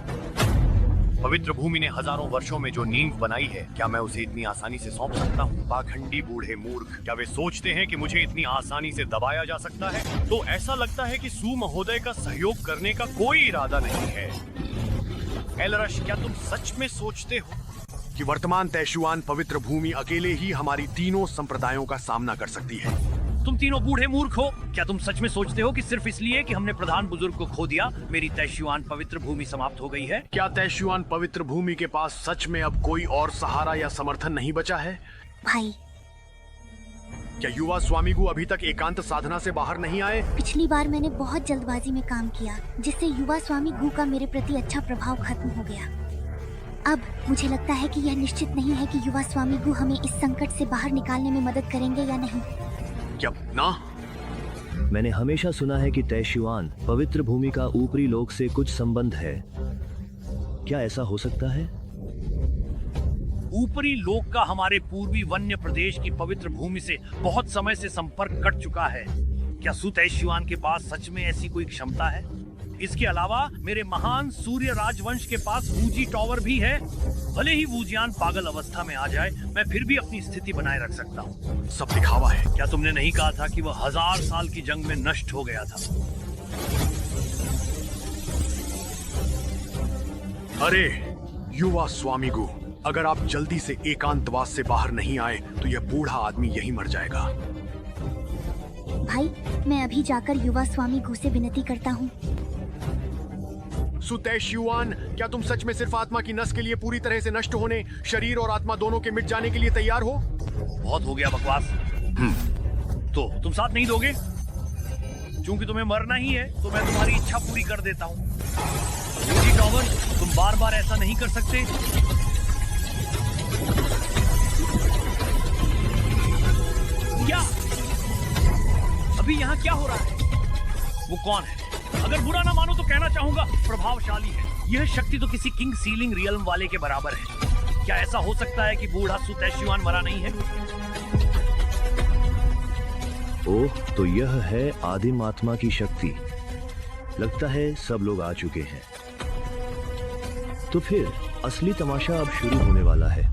पवित्र भूमि ने हजारों वर्षों में जो नींव बनाई है, क्या मैं उसे इतनी आसानी से सौंप सकता हूँ? पाखंडी बूढ़े मूर्ख, क्या वे सोचते हैं कि मुझे इतनी आसानी से दबाया जा सकता है? तो ऐसा लगता है कि सू महोदय का सहयोग करने का कोई इरादा नहीं है। एलरश, क्या तुम सच में सोचते हो कि वर्तमान तैशुआन पवित्र भूमि अकेले ही हमारी तीनों संप्रदायों का सामना कर सकती है? तुम तीनों बूढ़े मूर्ख हो। क्या तुम सच में सोचते हो कि सिर्फ इसलिए कि हमने प्रधान बुजुर्ग को खो दिया मेरी तैशुआन पवित्र भूमि समाप्त हो गई है? क्या तैशुआन पवित्र भूमि के पास सच में अब कोई और सहारा या समर्थन नहीं बचा है? भाई, क्या युवा स्वामीगु अभी तक एकांत साधना से बाहर नहीं आए? पिछली बार मैंने बहुत जल्दबाजी में काम किया जिससे युवा स्वामी गु का मेरे प्रति अच्छा प्रभाव खत्म हो गया। अब मुझे लगता है कि यह निश्चित नहीं है कि युवा स्वामी गु हमें इस संकट से बाहर निकालने में मदद करेंगे या नहीं। क्या ना? मैंने हमेशा सुना है कि तैशुआन पवित्र भूमि का ऊपरी लोक से कुछ संबंध है। क्या ऐसा हो सकता है? ऊपरी लोक का हमारे पूर्वी वन्य प्रदेश की पवित्र भूमि से बहुत समय से संपर्क कट चुका है। क्या सू तैशुआन के पास सच में ऐसी कोई क्षमता है? इसके अलावा मेरे महान सूर्य राजवंश के पास वूजी टॉवर भी है। भले ही वूजियान पागल अवस्था में आ जाए, मैं फिर भी अपनी स्थिति बनाए रख सकता हूँ। सब दिखावा है। क्या तुमने नहीं कहा था कि वह 1000 साल की जंग में नष्ट हो गया था? अरे युवा स्वामीगु, अगर आप जल्दी से एकांतवास से बाहर नहीं आए तो यह बूढ़ा आदमी यहीं मर जाएगा। भाई, मैं अभी जाकर युवा स्वामी गु से विनती करता हूँ। सु तैशुआन, क्या तुम सच में सिर्फ आत्मा की नस के लिए पूरी तरह से नष्ट होने, शरीर और आत्मा दोनों के मिट जाने के लिए तैयार हो? बहुत हो गया बकवास। तो तुम साथ नहीं दोगे? क्योंकि तुम्हें मरना ही है तो मैं तुम्हारी इच्छा पूरी कर देता हूँ। यूजी टॉवर, तुम बार बार ऐसा नहीं कर सकते। क्या अभी यहाँ क्या हो रहा है? वो कौन है? अगर बुरा ना मानो तो कहना चाहूंगा प्रभावशाली है। यह शक्ति तो किसी किंग सीलिंग रियल्म वाले के बराबर है। क्या ऐसा हो सकता है कि बूढ़ा सु तैशुआन मरा नहीं है? ओह, तो यह है आदिम आत्मा की शक्ति। लगता है सब लोग आ चुके हैं। तो फिर असली तमाशा अब शुरू होने वाला है।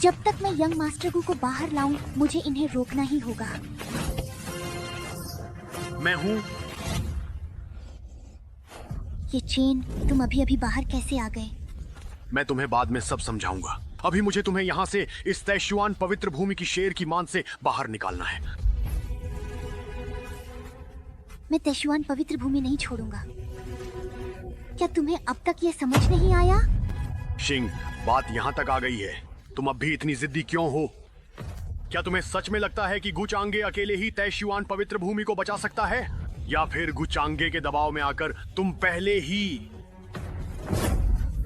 जब तक मैं यंग मास्टर गु को बाहर लाऊं, मुझे इन्हें रोकना ही होगा। मैं हूं। ये चेन, तुम अभी अभी बाहर कैसे आ गए? मैं तुम्हें बाद में सब समझाऊंगा। अभी मुझे तुम्हें यहाँ से, इस तैशुआन पवित्र भूमि की शेर की मान से बाहर निकालना है। मैं तैशुआन पवित्र भूमि नहीं छोड़ूंगा। क्या तुम्हें अब तक ये समझ नहीं आया? शिंग, बात यहाँ तक आ गई है। तुम अब भी इतनी जिद्दी क्यों हो? क्या तुम्हें सच में लगता है कि गुचांगे अकेले ही तैशुआन पवित्र भूमि को बचा सकता है? या फिर गुचांगे के दबाव में आकर तुम पहले ही?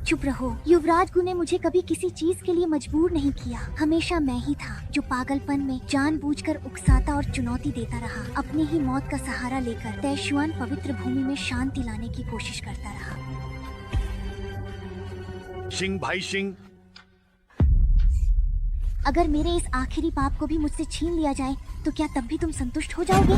चुप रहो। युवराज गु ने मुझे कभी किसी चीज के लिए मजबूर नहीं किया। हमेशा मैं ही था जो पागलपन में जानबूझकर उकसाता और चुनौती देता रहा। अपनी ही मौत का सहारा लेकर तैशुआन पवित्र भूमि में शांति लाने की कोशिश करता रहा। शिंग भाई शिंग, अगर मेरे इस आखिरी पाप को भी मुझसे छीन लिया जाए तो क्या तब भी तुम संतुष्ट हो जाओगे?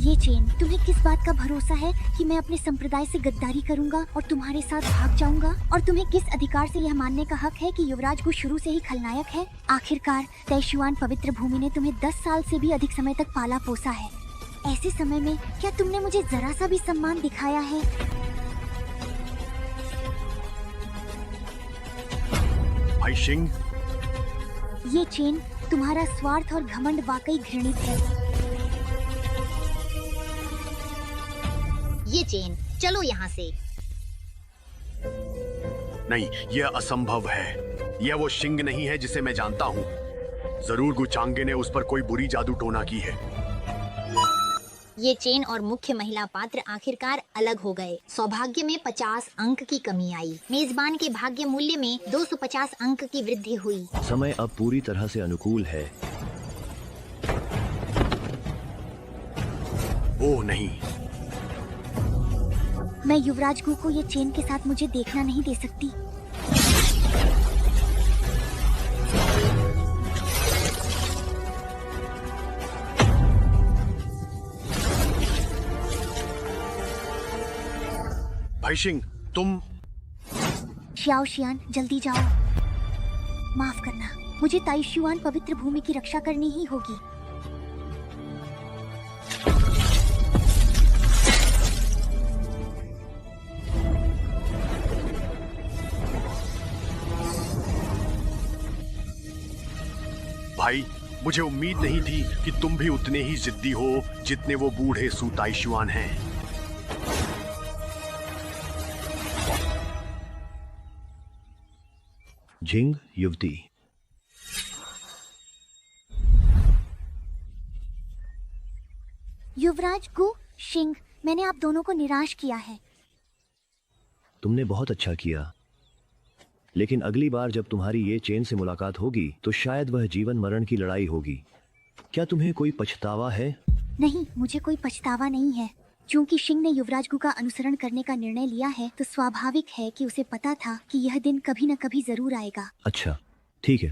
ये चेन, तुम्हें किस बात का भरोसा है कि मैं अपने संप्रदाय से गद्दारी करूंगा और तुम्हारे साथ भाग जाऊंगा? और तुम्हें किस अधिकार से यह मानने का हक है कि युवराज गु शुरू से ही खलनायक है? आखिरकार तैशुआन पवित्र भूमि ने तुम्हें 10 साल से भी अधिक समय तक पाला पोसा है। ऐसे समय में क्या तुमने मुझे जरा सा भी सम्मान दिखाया है? भाई शिंग, ये चेन, तुम्हारा स्वार्थ और घमंड वाकई घृणित है। ये चेन, चलो यहाँ से। नहीं, यह असंभव है। यह वो शिंग नहीं है जिसे मैं जानता हूँ। जरूर गुचांगे ने उस पर कोई बुरी जादू टोना की है। ये चेन और मुख्य महिला पात्र आखिरकार अलग हो गए। सौभाग्य में 50 अंक की कमी आई। मेजबान के भाग्य मूल्य में 250 अंक की वृद्धि हुई। समय अब पूरी तरह से अनुकूल है। ओह नहीं, मैं युवराज गु को ये चेन के साथ मुझे देखना नहीं दे सकती। भाई शिंग, तुम। श्याओ शियान, जल्दी जाओ। माफ करना, मुझे तैशुआन पवित्र भूमि की रक्षा करनी ही होगी। भाई, मुझे उम्मीद नहीं थी कि तुम भी उतने ही जिद्दी हो जितने वो बूढ़े सु तैशुआन हैं। झिंग युवती। युवराज गु, शिंग, मैंने आप दोनों को निराश किया है। तुमने बहुत अच्छा किया, लेकिन अगली बार जब तुम्हारी ये चेन से मुलाकात होगी तो शायद वह जीवन मरण की लड़ाई होगी। क्या तुम्हें कोई पछतावा है? नहीं, मुझे कोई पछतावा नहीं है। क्योंकि शिंग ने युवराज गु का अनुसरण करने का निर्णय लिया है तो स्वाभाविक है कि उसे पता था कि यह दिन कभी न कभी जरूर आएगा। अच्छा, ठीक है।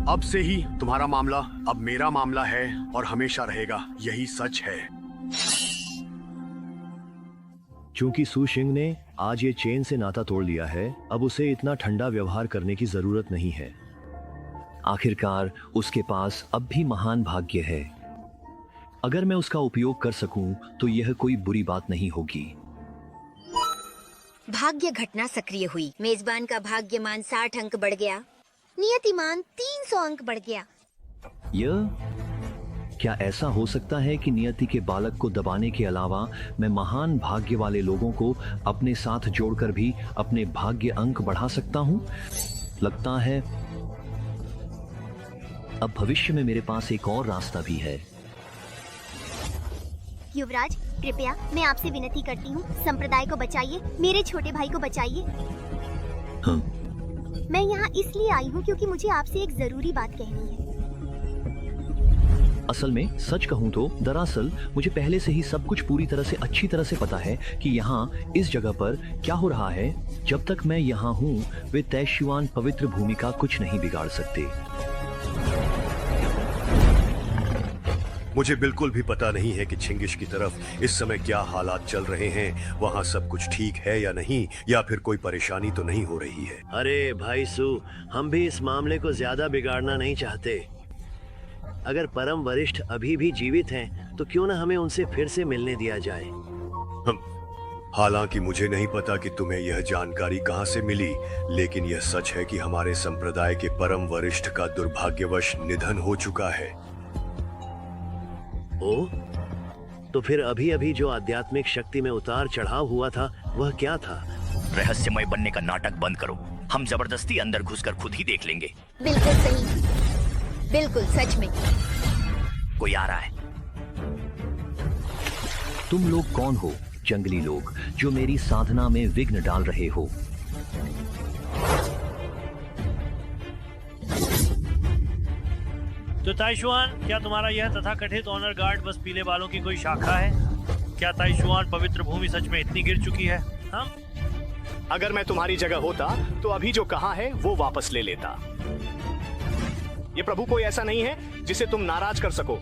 अब से ही तुम्हारा मामला अब मेरा मामला है और हमेशा रहेगा। यही सच है। चूंकि सु शिंग ने आज ये चेन से नाता तोड़ लिया है, अब उसे इतना ठंडा व्यवहार करने की जरूरत नहीं है। आखिरकार उसके पास अब भी महान भाग्य है। अगर मैं उसका उपयोग कर सकूं तो यह कोई बुरी बात नहीं होगी। भाग्य घटना सक्रिय हुई। मेजबान का भाग्यमान 60 अंक बढ़ गया। नियतिमान 300 अंक बढ़ गया। क्या ऐसा हो सकता है कि नियति के बालक को दबाने के अलावा मैं महान भाग्य वाले लोगों को अपने साथ जोड़कर भी अपने भाग्य अंक बढ़ा सकता हूं? लगता है अब भविष्य में मेरे पास एक और रास्ता भी है। युवराज, कृपया मैं आपसे विनती करती हूँ, संप्रदाय को बचाइए, मेरे छोटे भाई को बचाइए। मैं यहाँ इसलिए आई हूँ क्योंकि मुझे आपसे एक जरूरी बात कहनी है। असल में सच कहूँ तो दरअसल मुझे पहले से ही सब कुछ पूरी तरह से अच्छी तरह से पता है कि यहाँ इस जगह पर क्या हो रहा है। जब तक मैं यहाँ हूँ वे तैशुआन पवित्र भूमि का कुछ नहीं बिगाड़ सकते। मुझे बिल्कुल भी पता नहीं है कि छिंगिश की तरफ इस समय क्या हालात चल रहे हैं। वहाँ सब कुछ ठीक है या नहीं, या फिर कोई परेशानी तो नहीं हो रही है। अरे भाई सू, हम भी इस मामले को ज्यादा बिगाड़ना नहीं चाहते। अगर परम वरिष्ठ अभी भी जीवित हैं, तो क्यों ना हमें उनसे फिर से मिलने दिया जाए। हालांकि मुझे नहीं पता कि तुम्हें यह जानकारी कहां से मिली, लेकिन यह सच है कि हमारे संप्रदाय के परम वरिष्ठ का दुर्भाग्यवश निधन हो चुका है। ओ, तो फिर अभी अभी जो आध्यात्मिक शक्ति में उतार चढ़ाव हुआ था वह क्या था? रहस्यमय बनने का नाटक बंद करो। हम जबरदस्ती अंदर घुसकर खुद ही देख लेंगे। बिल्कुल सही, बिल्कुल सच में। कोई आ रहा है। तुम लोग कौन हो, जंगली लोग, जो मेरी साधना में विघ्न डाल रहे हो? तो ताइशुआन, क्या तुम्हारा यह तथाकथित ऑनर गार्ड बस पीले बालों की कोई शाखा है? क्या ताइशुआन पवित्र भूमि सच में इतनी गिर चुकी है? हम अगर मैं तुम्हारी जगह होता तो अभी जो कहा है वो वापस ले लेता। ये प्रभु कोई ऐसा नहीं है जिसे तुम नाराज कर सको।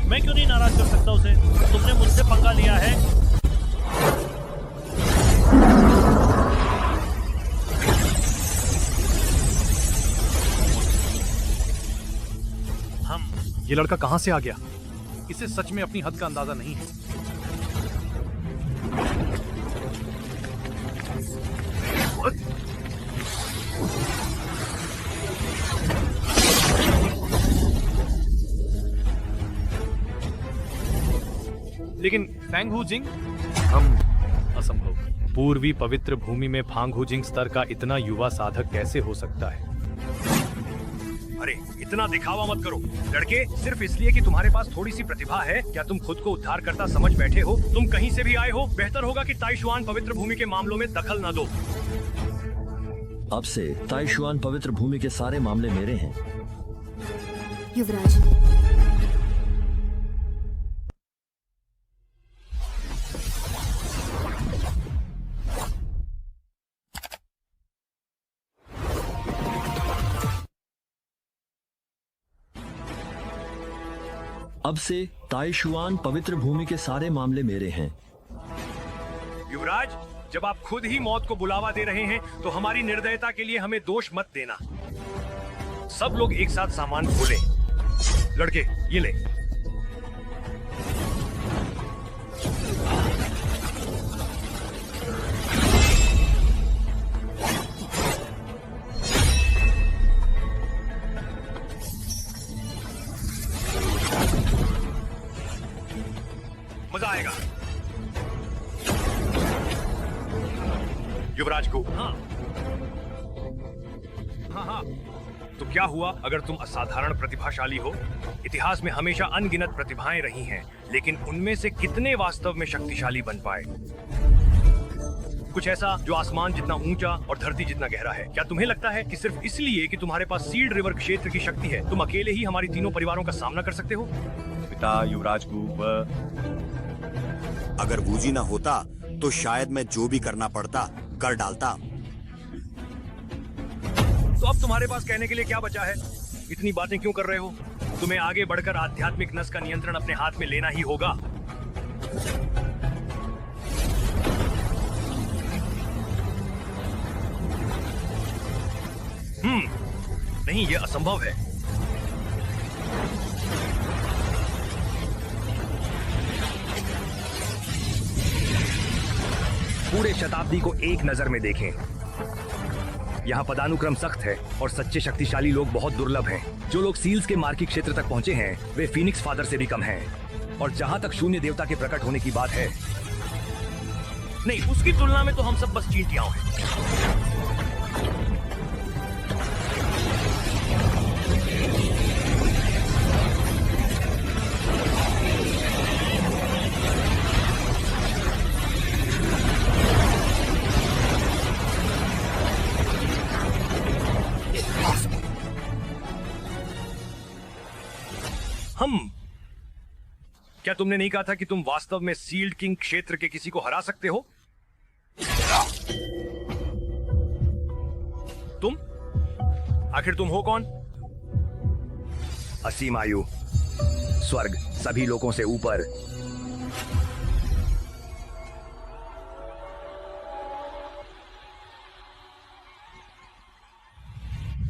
मैं क्यों नहीं नाराज कर सकता उसे? तुमने मुझसे पंगा लिया है। ये लड़का कहां से आ गया? इसे सच में अपनी हद का अंदाजा नहीं है। लेकिन फैंग हू जिंग, असंभव। पूर्वी पवित्र भूमि में फांग हू जिंग स्तर का इतना युवा साधक कैसे हो सकता है? अरे इतना दिखावा मत करो लड़के। सिर्फ इसलिए कि तुम्हारे पास थोड़ी सी प्रतिभा है, क्या तुम खुद को उद्धार करता समझ बैठे हो? तुम कहीं से भी आए हो, बेहतर होगा कि ताइशुआन पवित्र भूमि के मामलों में दखल न दो। अब से ताइशुआन पवित्र भूमि के सारे मामले मेरे हैं। युवराज, अब से ताइशुआन पवित्र भूमि के सारे मामले मेरे हैं। युवराज, जब आप खुद ही मौत को बुलावा दे रहे हैं तो हमारी निर्दयता के लिए हमें दोष मत देना। सब लोग एक साथ सामान खोलें। लड़के ये ले। मजा आएगा। युवराज को हाँ तो क्या हुआ अगर तुम असाधारण प्रतिभाशाली हो? इतिहास में हमेशा अनगिनत प्रतिभाएं रही हैं, लेकिन उनमें से कितने वास्तव में शक्तिशाली बन पाए? कुछ ऐसा जो आसमान जितना ऊंचा और धरती जितना गहरा है। क्या तुम्हें लगता है कि सिर्फ इसलिए कि तुम्हारे पास सीड रिवर क्षेत्र की शक्ति है, तुम अकेले ही हमारी तीनों परिवारों का सामना कर सकते हो? पिता युवराज को अगर वूजी ना होता तो शायद मैं जो भी करना पड़ता कर डालता। तो अब तुम्हारे पास कहने के लिए क्या बचा है? इतनी बातें क्यों कर रहे हो? तुम्हें आगे बढ़कर आध्यात्मिक नस का नियंत्रण अपने हाथ में लेना ही होगा। नहीं, यह असंभव है। पूरे शताब्दी को एक नजर में देखें, यहाँ पदानुक्रम सख्त है और सच्चे शक्तिशाली लोग बहुत दुर्लभ हैं। जो लोग सील्स के मार्की क्षेत्र तक पहुंचे हैं वे फीनिक्स फादर से भी कम हैं। और जहां तक शून्य देवता के प्रकट होने की बात है, नहीं, उसकी तुलना में तो हम सब बस चींटियां हैं। क्या तुमने नहीं कहा था कि तुम वास्तव में सील्ड किंग क्षेत्र के किसी को हरा सकते हो? तुम आखिर तुम हो कौन? असीम आयु, स्वर्ग, सभी लोगों से ऊपर।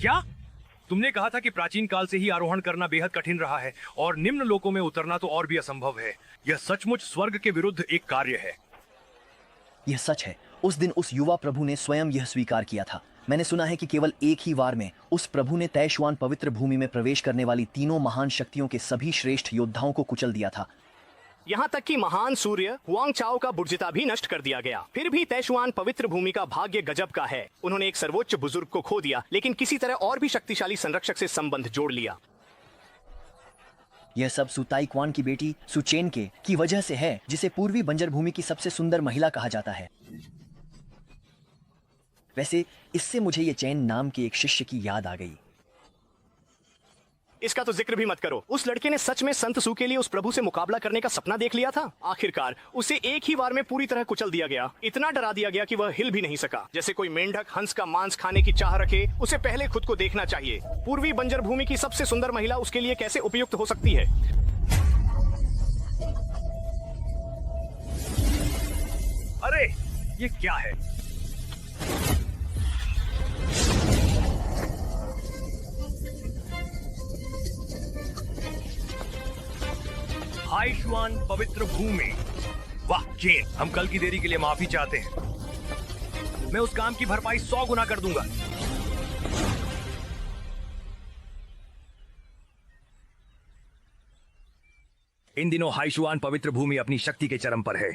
क्या तुमने कहा था कि प्राचीन काल से ही आरोहण करना बेहद कठिन रहा है और निम्न लोकों में उतरना तो और भी असंभव है। यह सचमुच स्वर्ग के विरुद्ध एक कार्य है। यह सच है। उस दिन उस युवा प्रभु ने स्वयं यह स्वीकार किया था। मैंने सुना है कि केवल एक ही वार में उस प्रभु ने तैशुआन पवित्र भूमि में प्रवेश करने वाली तीनों महान शक्तियों के सभी श्रेष्ठ योद्धाओं को कुचल दिया था। यहाँ तक कि महान सूर्य हुआंग चाओ का बुर्जिता भी नष्ट कर दिया गया। फिर भी तैशुआन पवित्र भूमि का भाग्य गजब का है। उन्होंने एक सर्वोच्च बुजुर्ग को खो दिया, लेकिन किसी तरह और भी शक्तिशाली संरक्षक से संबंध जोड़ लिया। यह सब सुताइक्वान की बेटी सुचेन के की वजह से है, जिसे पूर्वी बंजर भूमि की सबसे सुंदर महिला कहा जाता है। वैसे इससे मुझे ये चैन नाम के एक शिष्य की याद आ गई। इसका तो जिक्र भी मत करो। उस लड़के ने सच में संत सू के लिए उस प्रभु से मुकाबला करने का सपना देख लिया था। आखिरकार उसे एक ही वार में पूरी तरह कुचल दिया गया। इतना डरा दिया गया कि वह हिल भी नहीं सका। जैसे कोई मेंढक हंस का मांस खाने की चाह रखे, उसे पहले खुद को देखना चाहिए। पूर्वी बंजर भूमि की सबसे सुंदर महिला उसके लिए कैसे उपयुक्त हो सकती है? अरे ये क्या है? हाइशुआन पवित्र भूमि। वाह चेन, हम कल की देरी के लिए माफी चाहते हैं। मैं उस काम की भरपाई 100 गुना कर दूंगा। इन दिनों हाइशुआन पवित्र भूमि अपनी शक्ति के चरम पर है।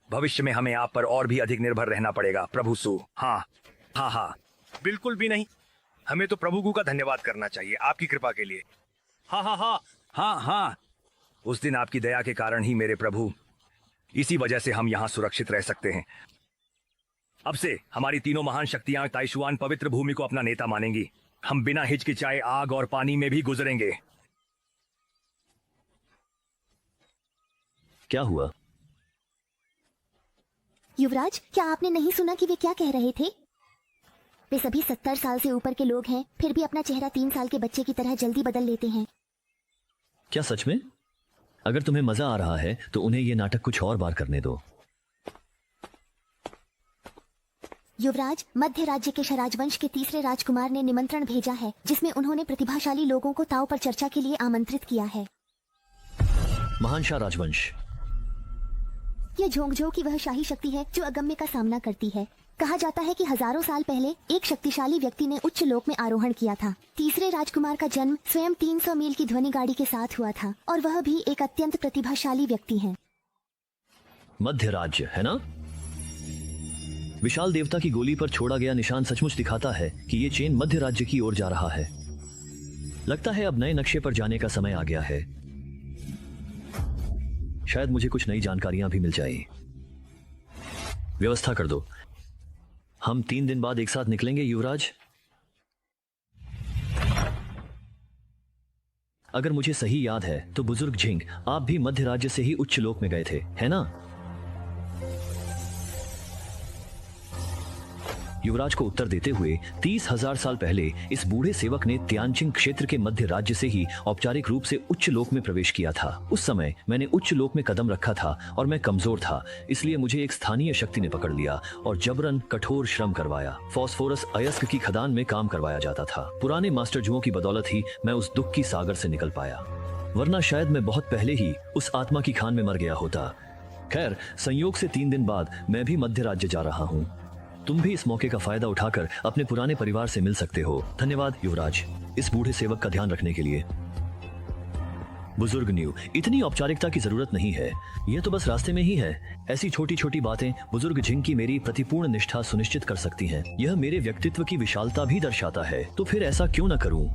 भविष्य में हमें आप पर और भी अधिक निर्भर रहना पड़ेगा प्रभु सु। हाँ हाँ हाँ, बिल्कुल भी नहीं। हमें तो प्रभु गु का धन्यवाद करना चाहिए आपकी कृपा के लिए। हाँ हाँ हाँ हाँ हाँ, उस दिन आपकी दया के कारण ही मेरे प्रभु, इसी वजह से हम यहाँ सुरक्षित रह सकते हैं। अब से हमारी तीनों महान शक्तियां ताइशुआन पवित्र भूमि को अपना नेता मानेंगी। हम बिना हिचकिचाए आग और पानी में भी गुजरेंगे। क्या हुआ? युवराज, क्या आपने नहीं सुना कि वे क्या कह रहे थे? वे सभी 70 साल से ऊपर के लोग हैं, फिर भी अपना चेहरा 3 साल के बच्चे की तरह जल्दी बदल लेते हैं। क्या सच में? अगर तुम्हें मजा आ रहा है तो उन्हें यह नाटक कुछ और बार करने दो। युवराज, मध्य राज्य के शराजवंश के तीसरे राजकुमार ने निमंत्रण भेजा है, जिसमें उन्होंने प्रतिभाशाली लोगों को ताव पर चर्चा के लिए आमंत्रित किया है। महान शाह राजवंश। यह झोंकझों की वह शाही शक्ति है जो अगम्य का सामना करती है। कहा जाता है कि हजारों साल पहले एक शक्तिशाली व्यक्ति ने उच्च लोक में आरोहण किया था। तीसरे राजकुमार का जन्म स्वयं 300 मील की ध्वनि गाड़ी के साथ हुआ था, और वह भी एक अत्यंत प्रतिभाशाली व्यक्ति हैं। मध्य राज्य है ना? विशाल देवता की गोली पर छोड़ा गया निशान सचमुच दिखाता है कि ये चेन मध्य राज्य की ओर जा रहा है। लगता है अब नए नक्शे पर जाने का समय आ गया है। शायद मुझे कुछ नई जानकारियां भी मिल जाए। व्यवस्था कर दो। हम 3 दिन बाद एक साथ निकलेंगे युवराज। अगर मुझे सही याद है तो बुजुर्ग झिंग, आप भी मध्य राज्य से ही उच्च लोक में गए थे, है ना? युवराज को उत्तर देते हुए 30,000 साल पहले इस बूढ़े सेवक ने त्यानचिंग क्षेत्र के मध्य राज्य से ही औपचारिक रूप से उच्च लोक में प्रवेश किया था। उस समय मैंने उच्च लोक में कदम रखा था और मैं कमजोर था, इसलिए मुझे एक स्थानीय शक्ति ने पकड़ लिया और जबरन कठोर श्रम करवाया। फास्फोरस अयस्क की खदान में काम करवाया जाता था। पुराने मास्टर जुओं की बदौलत ही मैं उस दुख की सागर से निकल पाया, वरना शायद मैं बहुत पहले ही उस आत्मा की खान में मर गया होता। खैर, संयोग से 3 दिन बाद मैं भी मध्य राज्य जा रहा हूँ। तुम भी इस मौके का फायदा उठाकर अपने पुराने परिवार से मिल सकते हो। धन्यवाद युवराज, इस बूढ़े सेवक का ध्यान रखने के लिए। बुजुर्ग न्यू, इतनी औपचारिकता की जरूरत नहीं है, यह तो बस रास्ते में ही है। ऐसी छोटी छोटी बातें बुजुर्ग झिंग की मेरी प्रतिपूर्ण निष्ठा सुनिश्चित कर सकती हैं। यह मेरे व्यक्तित्व की विशालता भी दर्शाता है, तो फिर ऐसा क्यों न करूं?